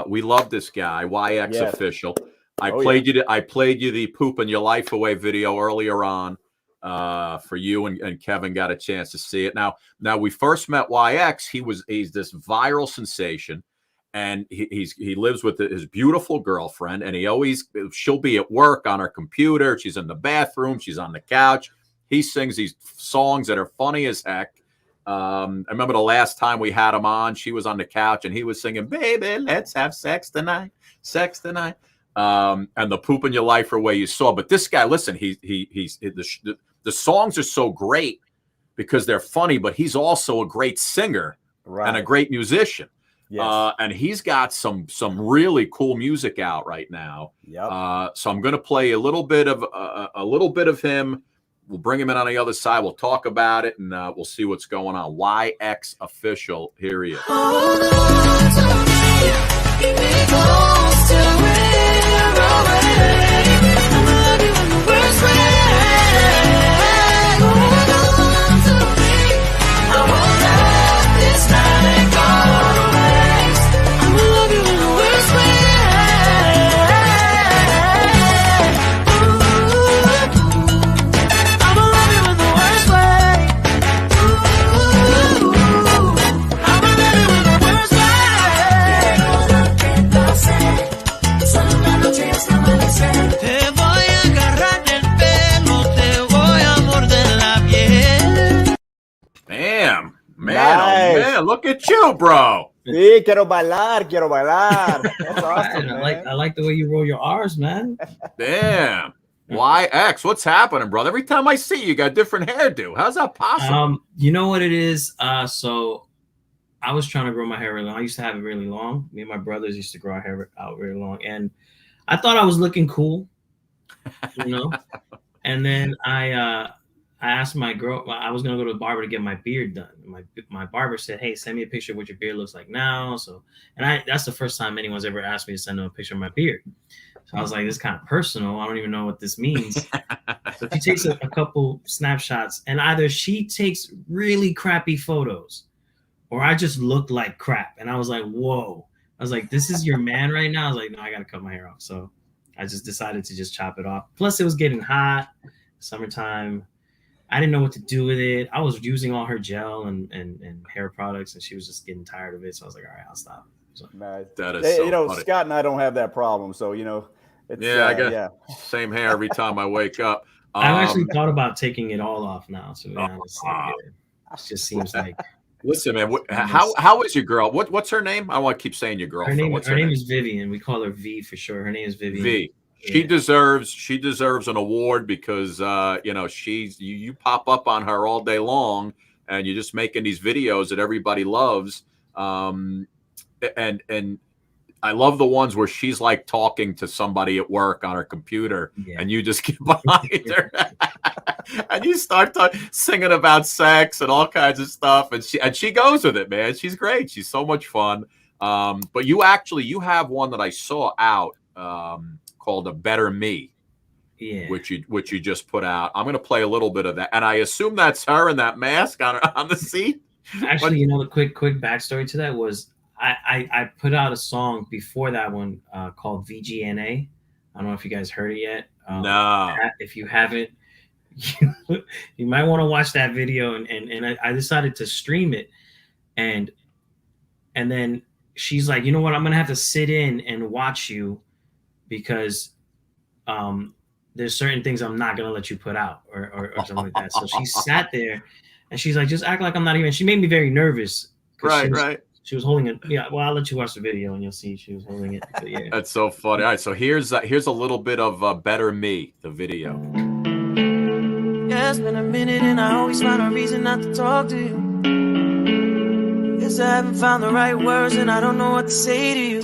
We love this guy, YX Official. I played you the "Pooping Your Life Away" video earlier on for you, and Kevin got a chance to see it. Now we first met YX. He's this viral sensation. And he lives with his beautiful girlfriend, and she'll be at work on her computer. She's in the bathroom. She's on the couch. He sings these songs that are funny as heck. I remember the last time we had him on, she was on the couch, and he was singing, "Baby, let's have sex tonight, sex tonight." And the "Pooping Your Life Away" you saw. But this guy, listen, the songs are so great because they're funny, but he's also a great singer and a great musician. Yes. And he's got some really cool music out right now. Yep. So I'm going to play a little bit of him. We'll bring him in on the other side. We'll talk about it, and we'll see what's going on. YX Official. Here he is. Man, nice. Oh man, look at you, bro. Sí, quiero bailar, quiero bailar. That's awesome, man. I like the way you roll your R's, man. Damn. YX, what's happening, brother? Every time I see you, you got a different hairdo. How's that possible? You know what it is? So I was trying to grow my hair really long. I used to have it really long. Me and my brothers used to grow our hair out really long. And I thought I was looking cool, you know? And then I asked my girl, I was going to go to the barber to get my beard done. My barber said, hey, send me a picture of what your beard looks like now. So, and that's the first time anyone's ever asked me to send them a picture of my beard. So I was like, this is kind of personal. I don't even know what this means. So she takes a couple snapshots, and either she takes really crappy photos or I just looked like crap. And I was like, whoa. I was like, this is your man right now? I was like, no, I got to cut my hair off. So I just decided to just chop it off. Plus, it was getting hot, summertime. I didn't know what to do with it. I was using all her gel and hair products, and she was just getting tired of it. So I was like, all right, I'll stop. So, nice. That is so funny. Scott and I don't have that problem. So, it's, I got same hair every time I wake up. I've actually thought about taking it all off now. To be honest, it just seems like. Listen, man. How is your girl? What's her name? I want to keep saying your girlfriend. Her name is Vivian. We call her V for sure. Her name is Vivian. V. She deserves an award because you pop up on her all day long and you're just making these videos that everybody loves. And I love the ones where she's like talking to somebody at work on her computer and you just get behind her and you start singing about sex and all kinds of stuff. And she goes with it, man. She's great. She's so much fun. But you have one that I saw out called A Better Me, which you just put out. I'm going to play a little bit of that. And I assume that's her in that mask on the seat. Actually, the quick backstory to that was I put out a song before that one called VGNA. I don't know if you guys heard it yet. No. If you haven't, you might want to watch that video. And I decided to stream it. And then she's like, you know what? I'm going to have to sit in and watch you because there's certain things I'm not going to let you put out or something like that. So she sat there and she's like, just act like I'm not even. She made me very nervous. Right. She was holding it. Yeah, well, I'll let you watch the video and you'll see she was holding it. But yeah. That's so funny. All right, so here's a little bit of Better Me, the video. Yeah, it's been a minute and I always find a reason not to talk to you. Guess I haven't found the right words and I don't know what to say to you.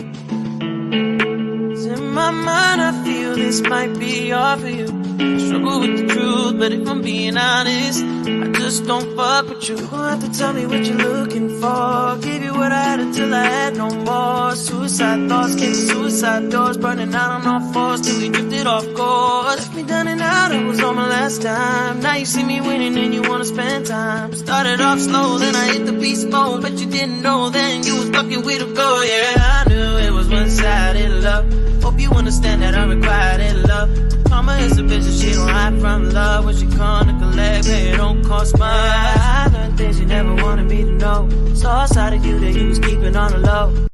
'Cause in my mind I feel this might be all for you. I struggle with the truth, but if I'm being honest, I just don't fuck with you. You don't have to tell me what you're looking for. Gave you what I had until I had no more. Suicide thoughts came to suicide doors, burning out on all fours till we drifted off course. Left me down and out, it was on my last time. Now you see me winning and you wanna spend time. Started off slow, then I hit the beast mode, but you didn't know then you was fucking with a go. Yeah, I knew it was one-sided love. Hope you understand that I required love. Mama is a bitch and she don't hide from love. When she come to collect, it don't cost much. I learned things you never wanted me to know. Saw a side of you that you was keeping on the low.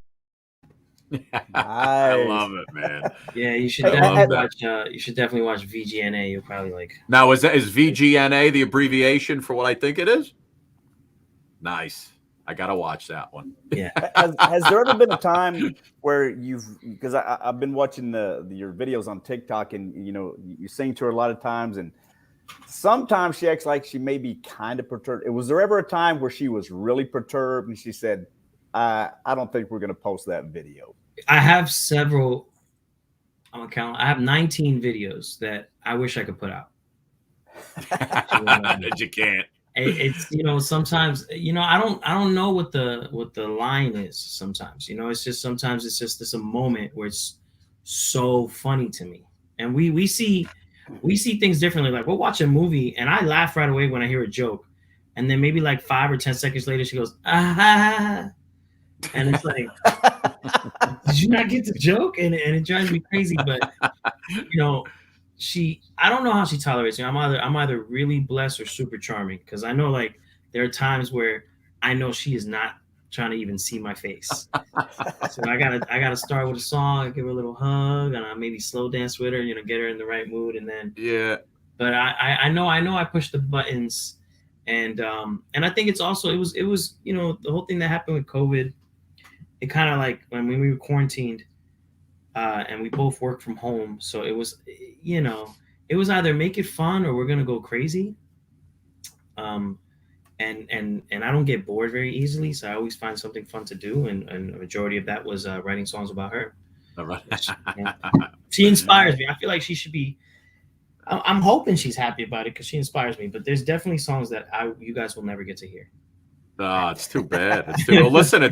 I love it, man. Yeah, you should definitely watch. You should definitely watch VGNA. You'll probably like. Now, is VGNA the abbreviation for what I think it is? Nice. I gotta watch that one. Yeah. Has there ever been a time where because I've been watching your videos on TikTok and you sing to her a lot of times and sometimes she acts like she may be kind of perturbed. Was there ever a time where she was really perturbed and she said, I don't think we're gonna post that video? I have several. I'm gonna count. I have 19 videos that I wish I could put out. That you can't. It's sometimes I don't know what the line is sometimes. It's just sometimes it's a moment where it's so funny to me, and we see things differently. Like we'll watch a movie and I laugh right away when I hear a joke, and then maybe like 5 or 10 seconds later she goes ah, and it's like did you not get the joke? And it drives me crazy, but I don't know how she tolerates me. I'm either really blessed or super charming because I know like there are times where I know she is not trying to even see my face. So I gotta start with a song, give her a little hug, and I maybe slow dance with her, get her in the right mood, and then But I know I pushed the buttons, and I think it's also it was the whole thing that happened with COVID. it kind of like when we were quarantined, and we both worked from home, so it was, you know, it was either make it fun or we're gonna go crazy. And I don't get bored very easily, so I always find something fun to do, and the majority of that was writing songs about her. All right. She inspires me. I feel like she should be. I'm hoping she's happy about it because she inspires me. But there's definitely songs that you guys will never get to hear. Oh, it's too bad. It's too, well, listen,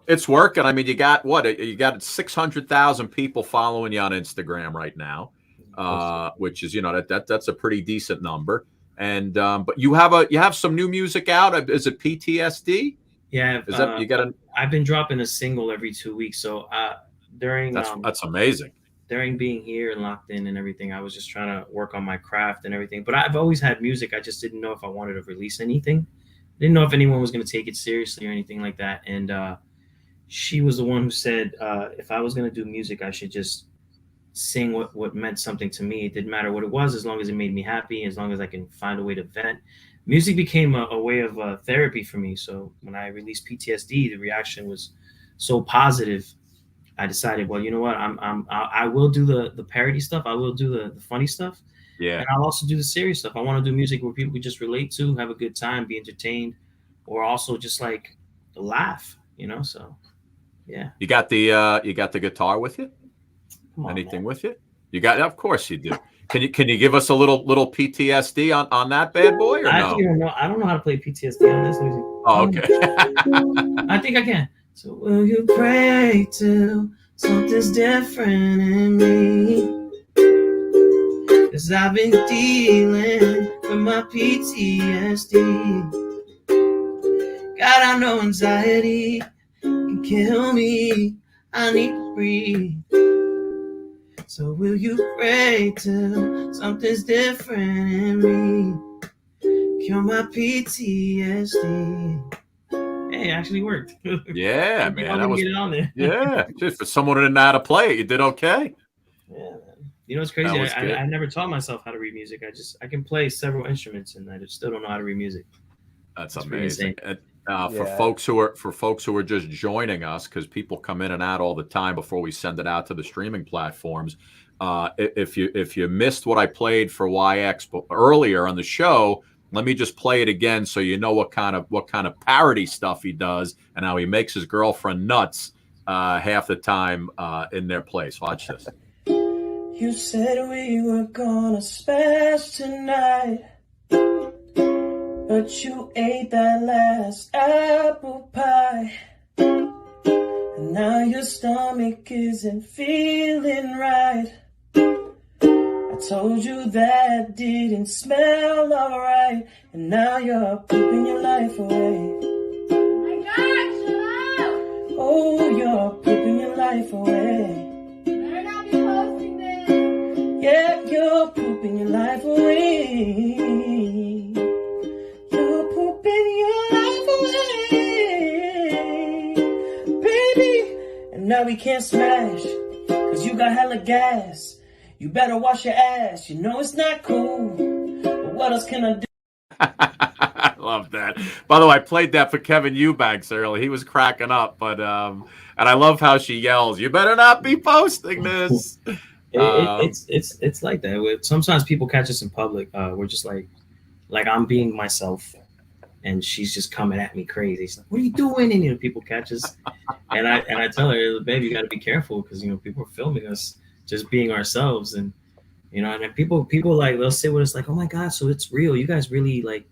it's working. I mean, you got what? You got 600,000 people following you on Instagram right now, which is, you know, that's a pretty decent number. And but you have some new music out. Is it PTSD? Yeah, is that you got a? I've been dropping a single every 2 weeks. So during that's amazing. During being here and locked in and everything, I was just trying to work on my craft and everything. But I've always had music. I just didn't know if I wanted to release anything. Didn't know if anyone was going to take it seriously or anything like that. And she was the one who said if I was going to do music, I should just sing what meant something to me. It didn't matter what it was, as long as it made me happy, as long as I can find a way to vent. Music became a way of therapy for me. So when I released PTSD, the reaction was so positive. I decided, well, you know what? I will do the parody stuff. I will do the funny stuff. Yeah. And I'll also do the serious stuff. I want to do music where people can just relate to, have a good time, be entertained, or also just like laugh, you know? So yeah. You got the guitar with you? Come on, anything man. with you? You got, of course you do. Can you give us a little PTSD on that bad boy, or no? I don't know how to play PTSD on this music. Oh, okay. I think I can. So will you pray till something's different in me? 'Cause I've been dealing with my PTSD. God, I know anxiety can kill me. I need to breathe. So will you pray till something's different in me? Cure my PTSD. Hey, it actually worked. Yeah, man. That was, get it on there. Yeah. Just for someone who didn't know how to play it, you did okay. Yeah, man. You know what's crazy? I never taught myself how to read music. I can play several instruments, and I just still don't know how to read music. That's amazing. For folks who are just joining us, because people come in and out all the time before we send it out to the streaming platforms. If you missed what I played for YX earlier on the show, let me just play it again so you know what kind of parody stuff he does and how he makes his girlfriend nuts half the time in their place. Watch this. You said we were gonna smash tonight, but you ate that last apple pie, and now your stomach isn't feeling right. I told you that didn't smell alright, and now you're pooping your life away. Oh my God, shut up! Oh, you're pooping your life away. You better not be posting this. Yeah, you're pooping your life away. You're pooping your life away, baby. And now we can't smash, 'cause you got hella gas. You better wash your ass. You know it's not cool, but what else can I do? I love that. By the way, I played that for Kevin Eubanks earlier. He was cracking up, but and I love how she yells, "You better not be posting this." It's like that. Sometimes people catch us in public. We're just like I'm being myself, and she's just coming at me crazy. She's like, "What are you doing?" And people catch us, and I tell her, "Babe, you got to be careful because people are filming us." Just being ourselves, and and people like they'll sit with us like, "Oh my God, so it's real? You guys really like?"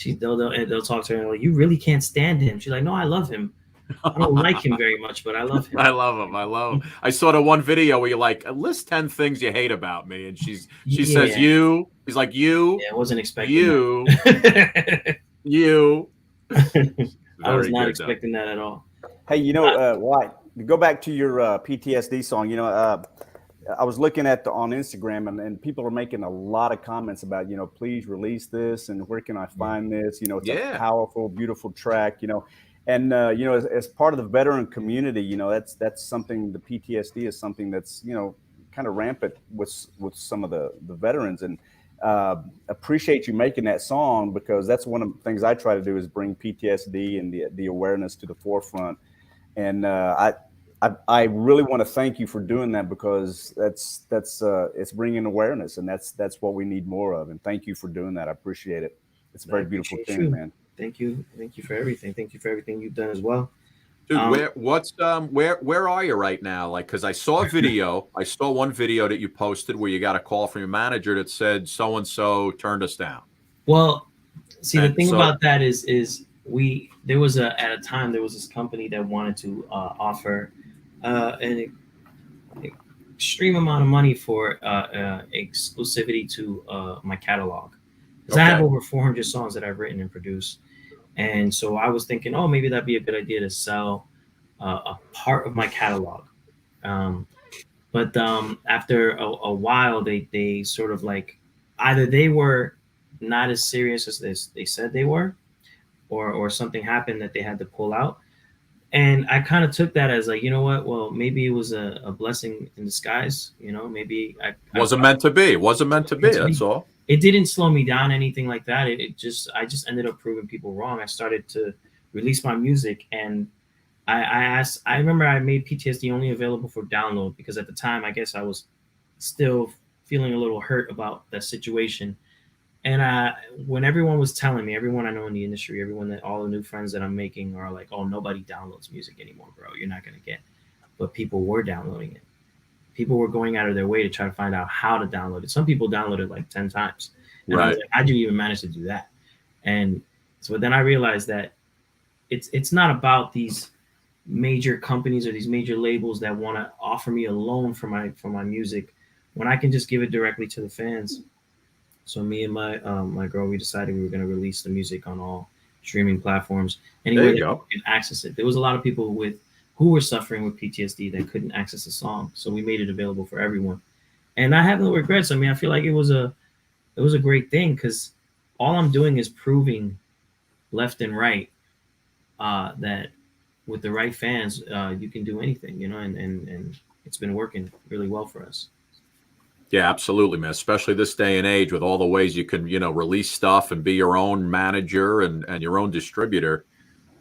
They'll talk to her like, "You really can't stand him." She's like, "No, I love him. I don't like him very much, but I love him." I love him. I saw the one video where you're like, "List 10 things you hate about me," and she says, "You." He's like, "You." Yeah, I wasn't expecting you. You. I was not expecting that at all. Hey, why? To go back to your PTSD song, I was looking at on Instagram, and people are making a lot of comments about, please release this, and where can I find this? It's a powerful, beautiful track, and as part of the veteran community, that's something. The PTSD is something that's kind of rampant with some of the veterans, and appreciate you making that song, because that's one of the things I try to do is bring PTSD and the awareness to the forefront. And I really want to thank you for doing that, because that's it's bringing awareness, and that's what we need more of. And thank you for doing that. I appreciate it. It's a very beautiful thing, man. Thank you for everything. Thank you for everything you've done as well. Dude, where are you right now? Like, because I saw a video, I saw one video that you posted where you got a call from your manager that said so and so turned us down. Well, see, the thing about that is there was at a time there was this company that wanted to offer an extreme amount of money for exclusivity to my catalog, because I have over 400 songs that I've written and produced. And so I was thinking, oh, maybe that'd be a good idea to sell a part of my catalog. But after a while, they sort of like, either they were not as serious as they said they were, or something happened that they had to pull out. And I kind of took that as like, you know what? Well, maybe it was a blessing in disguise. You know, maybe wasn't meant to be. Wasn't meant to be. That's all. It didn't slow me down, anything like that. I just ended up proving people wrong. I started to release my music, and I remember I made PTSD only available for download, because at the time, I guess I was still feeling a little hurt about that situation. And when everyone was telling me, everyone I know in the industry, all the new friends that I'm making are like, oh, nobody downloads music anymore, bro. You're not going to get. But people were downloading it. People were going out of their way to try to find out how to download it. Some people downloaded like 10 times. And I was like, how'd you even manage to do that? And so then I realized that it's not about these major companies or these major labels that want to offer me a loan for my music, when I can just give it directly to the fans. So me and my girl, we decided we were going to release the music on all streaming platforms. Anywhere that you can access it. There was a lot of people who were suffering with PTSD that couldn't access the song, so we made it available for everyone. And I have no regrets. I mean, I feel like it was a great thing, because all I'm doing is proving left and right that with the right fans, you can do anything, you know, and it's been working really well for us. Yeah, absolutely, man. Especially this day and age with all the ways you can, release stuff and be your own manager and your own distributor.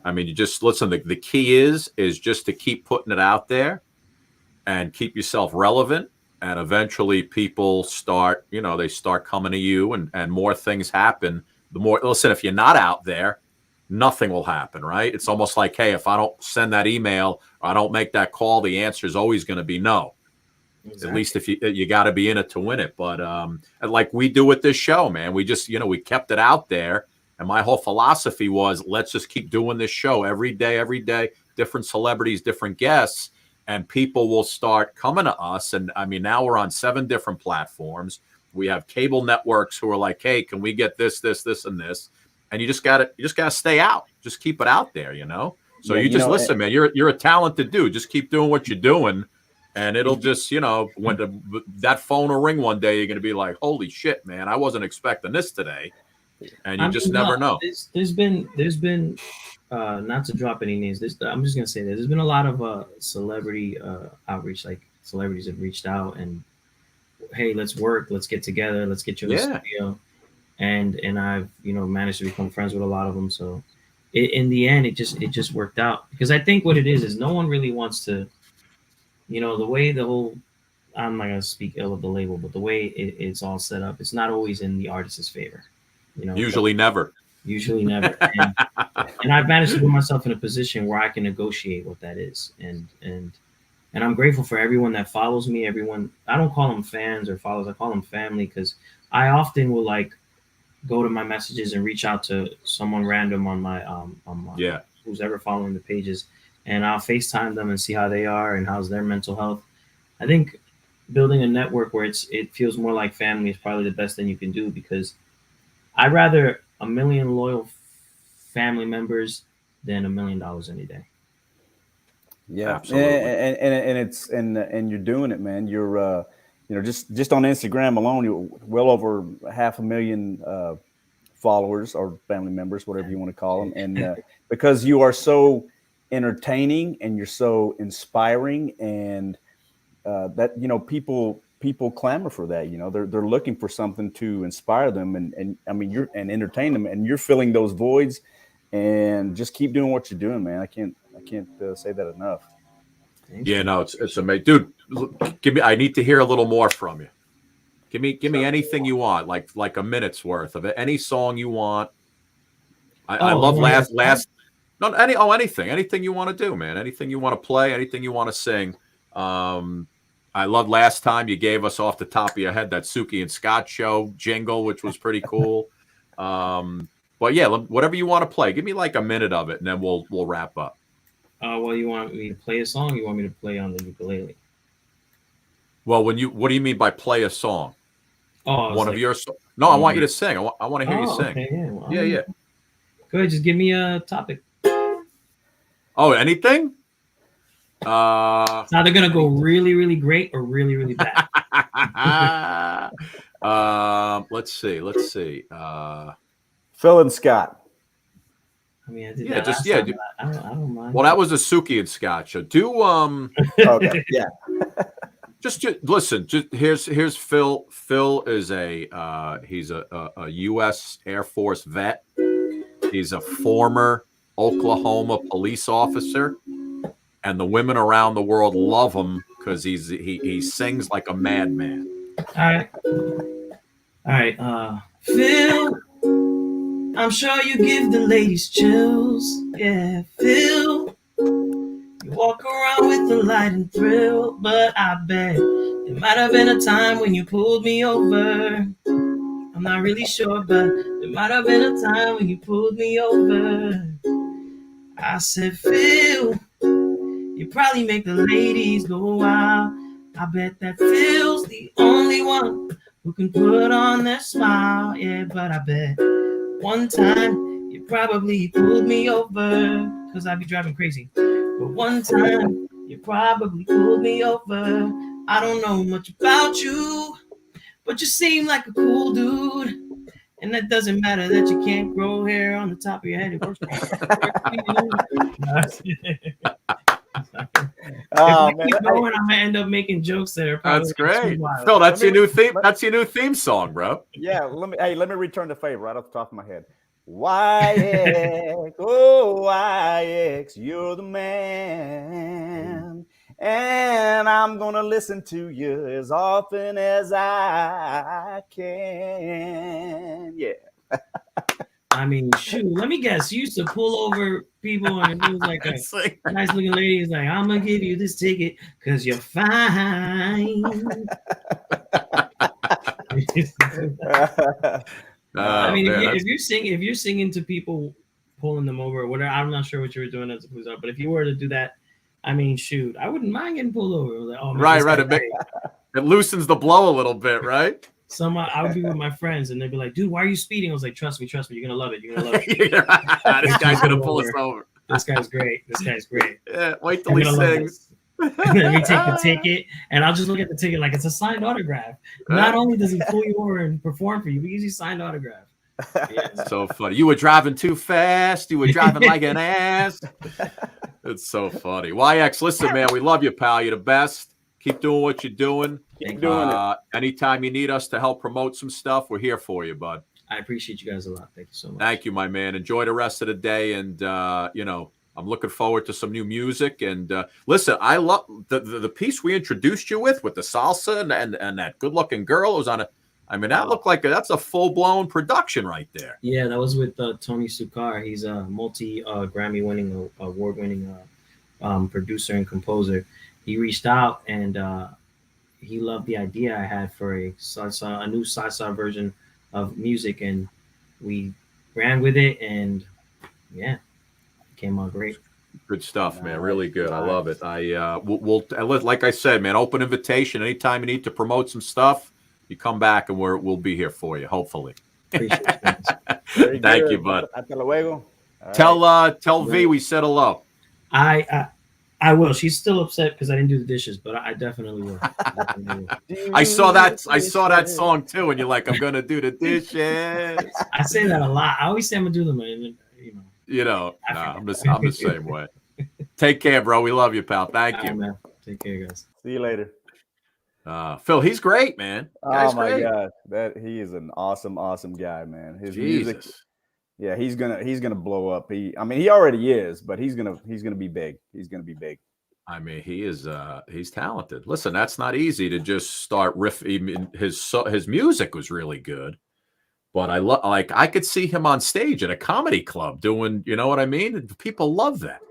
I mean, you just listen, the key is just to keep putting it out there and keep yourself relevant. And eventually people start, they start coming to you and more things happen. The more, listen, if you're not out there, nothing will happen, right? It's almost like, hey, if I don't send that email or I don't make that call, the answer is always going to be no. Exactly. At least if you got to be in it to win it. But like we do with this show, man, we just, we kept it out there. And my whole philosophy was, let's just keep doing this show every day, different celebrities, different guests, and people will start coming to us. And I mean, now we're on 7 different platforms. We have cable networks who are like, hey, can we get this, and this? And you just gotta stay out. Just keep it out there, So yeah, you just listen, man. You're a talented dude. Just keep doing what you're doing. And it'll just, when that phone will ring one day, you're going to be like, holy shit, man, I wasn't expecting this today. And you just never know. There's been not to drop any names. I'm just going to say this. There's been a lot of celebrity outreach, like celebrities have reached out and, hey, let's work. Let's get together. Let's get you in the studio. And I've, managed to become friends with a lot of them. So in the end, it just worked out. Because I think what it is no one really wants to, the way I'm not going to speak ill of the label, but the way it's all set up, it's not always in the artist's favor. Usually never. And I've managed to put myself in a position where I can negotiate what that is. And I'm grateful for everyone that follows me. Everyone, I don't call them fans or followers. I call them family, because I often will go to my messages and reach out to someone random on my who's ever following the pages. And I'll FaceTime them and see how they are and how's their mental health. I think building a network where it feels more like family is probably the best thing you can do, because I'd rather 1 million loyal family members than $1 million any day. Yeah, absolutely. And you're doing it, man. You're just on Instagram alone, you're well over 500,000 followers or family members, whatever you want to call them. And because you are so entertaining and you're so inspiring, and that people clamor for that. They're looking for something to inspire them and I mean and entertain them, and you're filling those voids. And just keep doing what you're doing, man. I can't can't say that enough. Yeah, no, it's amazing, dude. Give me. I need to hear a little more from you. Give me anything you want, like a minute's worth of it. Any song you want. I love last. No, anything you want to do, man. Anything you want to play, anything you want to sing. I love last time you gave us off the top of your head that Suki and Scott show jingle, which was pretty cool. But yeah, whatever you want to play, give me like a minute of it, and then we'll wrap up. Well, you want me to play a song? Or you want me to play on the ukulele? Well, what do you mean by play a song? Oh, one of your songs? No, I want you to sing. I want to hear you sing. Okay, yeah. Well, yeah. Go ahead, just give me a topic. Oh, anything? It's either gonna go really, really great or really, really bad. Let's see. Phil and Scott. I mean, I did I don't mind. Well, that was a Suki and Scott show. Okay, yeah. Just listen. Here's Phil. Phil is he's a U.S. Air Force vet. He's a former Oklahoma police officer, and the women around the world love him because he sings like a madman. All right. Phil, I'm sure you give the ladies chills. Yeah, Phil, you walk around with the light and thrill, but I bet there might have been a time when you pulled me over. I'm not really sure, but there might have been a time when you pulled me over. I said, Phil, you probably make the ladies go wild. I bet that Phil's the only one who can put on their smile. Yeah, but I bet one time you probably pulled me over, cause I'd be driving crazy. But one time you probably pulled me over. I don't know much about you, but you seem like a cool dude. And that doesn't matter that you can't grow hair on the top of your head. It works for you. I'm gonna end up making jokes that are probably that's great. Phil, that's your new theme. That's your new theme song, bro. Yeah, let me return the favor right off the top of my head. YX, oh YX, you're the man. And I'm gonna listen to you as often as I can. Yeah. I mean, shoot, let me guess. You used to pull over people and it was like a nice looking lady. He's like, I'm gonna give you this ticket because you're fine. I mean, if you're singing to people, pulling them over or whatever, I'm not sure what you were doing as a police officer, but if you were to do that, I mean, shoot, I wouldn't mind getting pulled over. Like, oh, man, right. It loosens the blow a little bit, right? I would be with my friends and they'd be like, dude, why are you speeding? I was like, trust me, you're gonna love it. You're gonna love it. This guy's gonna pull us over. This guy's great. Yeah, wait till he sings. Let me take the ticket and I'll just look at the ticket like it's a signed autograph. Not only does he pull you over and perform for you, but he gives you signed autograph. Yeah. So funny. You were driving too fast. You were driving like an ass. It's so funny. YX, listen, man, we love you, pal. You're the best. Keep doing what you're doing. Keep doing it. Anytime you need us to help promote some stuff, we're here for you, bud. I appreciate you guys a lot. Thank you so much. Thank you, my man. Enjoy the rest of the day. And, I'm looking forward to some new music. And listen, I love the piece we introduced you with the salsa and that good-looking girl. It was on that looked like that's a full-blown production right there. Yeah, that was with Tony Sukar. He's a multi-Grammy-winning, award-winning producer and composer. He reached out and he loved the idea I had for a new salsa version of music, and we ran with it, and yeah, it came out great. Good stuff, man. Really good. I love it. We'll like I said, man, open invitation. Anytime you need to promote some stuff, you come back and we'll be here for you, hopefully. Appreciate it. Thank you, bud. Hasta luego. Tell V we said hello. I will. She's still upset because I didn't do the dishes, but I definitely will. I saw that song too, and you're like, I'm gonna do the dishes. I say that a lot. I always say I'm gonna do them, and I'm the same way. Take care, bro. We love you, pal. Thank you. Man. Take care, guys. See you later. Phil, he's great, man. Oh my God, he is an awesome guy, man. His music, Yeah, he's gonna blow up. He already is, but he's gonna be big. He's gonna be big. I mean, he is he's talented. Listen, that's not easy to just start riff. His music was really good, but I could see him on stage at a comedy club doing, you know what I mean? People love that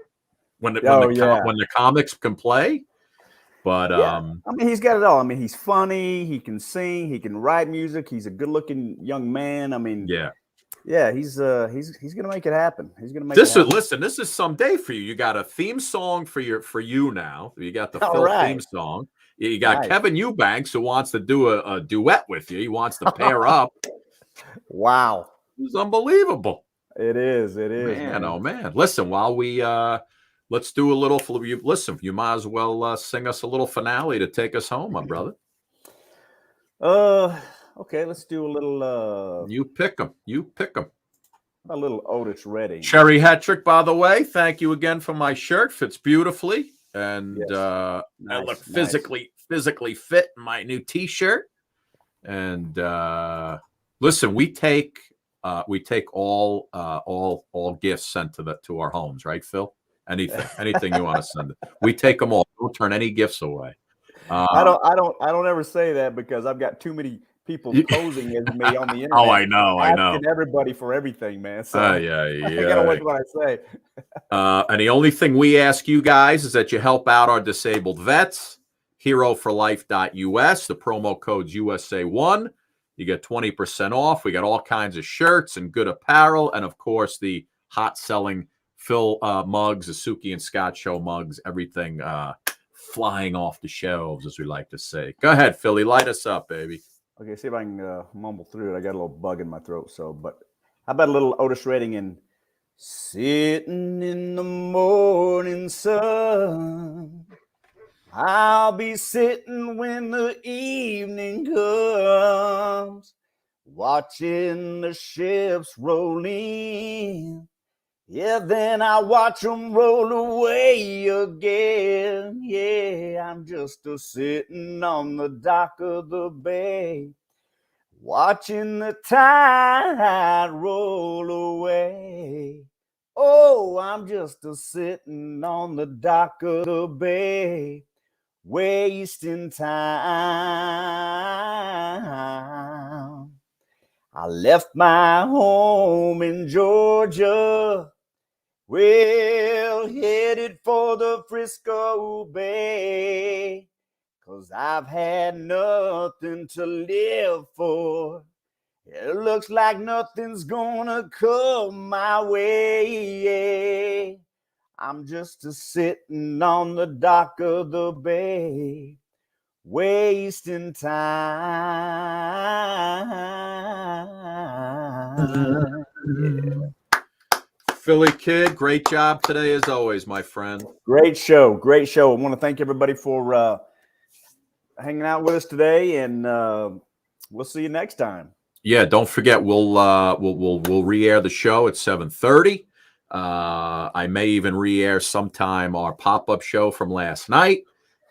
when the comics can play. But I mean, he's got it all. I mean, he's funny, he can sing, he can write music, he's a good-looking young man. I mean, yeah, he's gonna make it happen. He's gonna make it happen. Listen, this is someday for you. You got a theme song for you now. You got the Phil theme song. You got Kevin Eubanks who wants to do a duet with you. He wants to pair up. Wow, it's unbelievable. It is. Man, oh man. Listen, while we let's do a little. Listen, you might as well sing us a little finale to take us home, my brother. Okay, let's do a little. You pick them. A little Otis Redding. Cherry hat trick, by the way. Thank you again for my shirt. Fits beautifully, and I look physically fit in my new T-shirt. And listen, we take all gifts sent to our homes, right, Phil? Anything you want to send, we take them all. Don't turn any gifts away. I don't ever say that because I've got too many people posing as me on the internet. Oh, I know. Asking everybody for everything, man. So I gotta watch what I say. And the only thing we ask you guys is that you help out our disabled vets. HeroForLife.us. The promo code's USA1. You get 20% off. We got all kinds of shirts and good apparel, and of course the hot selling Phil mugs, the Suki and Scott Show mugs. Everything flying off the shelves, as we like to say. Go ahead, Philly. Light us up, baby. Okay, see if I can mumble through it. I got a little bug in my throat, but how about a little Otis Redding and sitting in the morning sun? I'll be sitting when the evening comes, watching the ships roll in. Yeah, then I watch them roll away again. Yeah, I'm just sitting on the dock of the bay, watching the tide roll away. Oh, I'm just sitting on the dock of the bay, wasting time. I left my home in Georgia, well, headed for the Frisco Bay, 'cause I've had nothing to live for. It looks like nothing's gonna come my way. I'm just sitting on the dock of the bay, wasting time. Yeah. Philly Kid, great job today as always, my friend. Great show. I want to thank everybody for hanging out with us today, and we'll see you next time. Yeah, don't forget we'll re-air the show at 7:30. I may even re-air sometime our pop-up show from last night.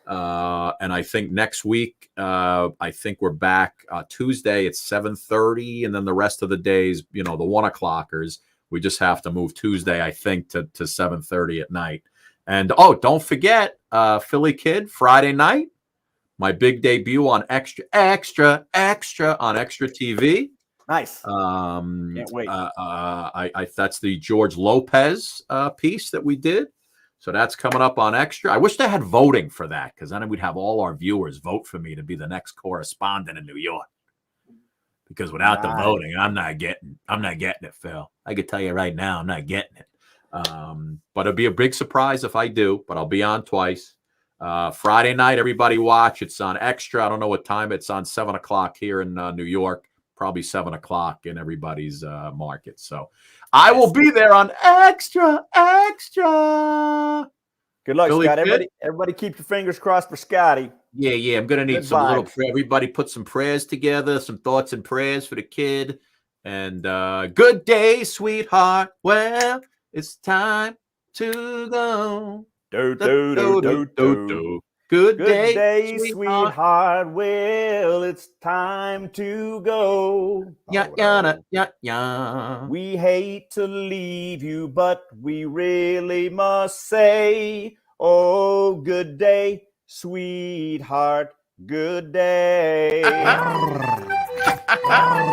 And I think next week, I think we're back Tuesday at 7:30, and then the rest of the days, the 1 o'clockers. We just have to move Tuesday, I think, to 7:30 at night. And don't forget, Philly Kid, Friday night, my big debut on Extra on Extra TV. Nice. Can't wait. That's the George Lopez piece that we did. So that's coming up on Extra. I wish they had voting for that, because then we'd have all our viewers vote for me to be the next correspondent in New York. Because without the voting, I'm not getting it, Phil. I could tell you right now, I'm not getting it. But it'll be a big surprise if I do, but I'll be on twice. Friday night, everybody watch. It's on Extra. I don't know what time. It's on 7 o'clock here in New York, probably 7 o'clock in everybody's market. So I will be there on Extra. Good luck, Philly Scott. Kid? Everybody keep your fingers crossed for Scotty. Yeah. I'm going to need everybody put some prayers together, some thoughts and prayers for the kid. And good day, sweetheart. Well, it's time to go. Do. Good day, day, sweetheart. Well, it's time to go. Yeah. We hate to leave you, but we really must say, oh, good day, sweetheart. Good day.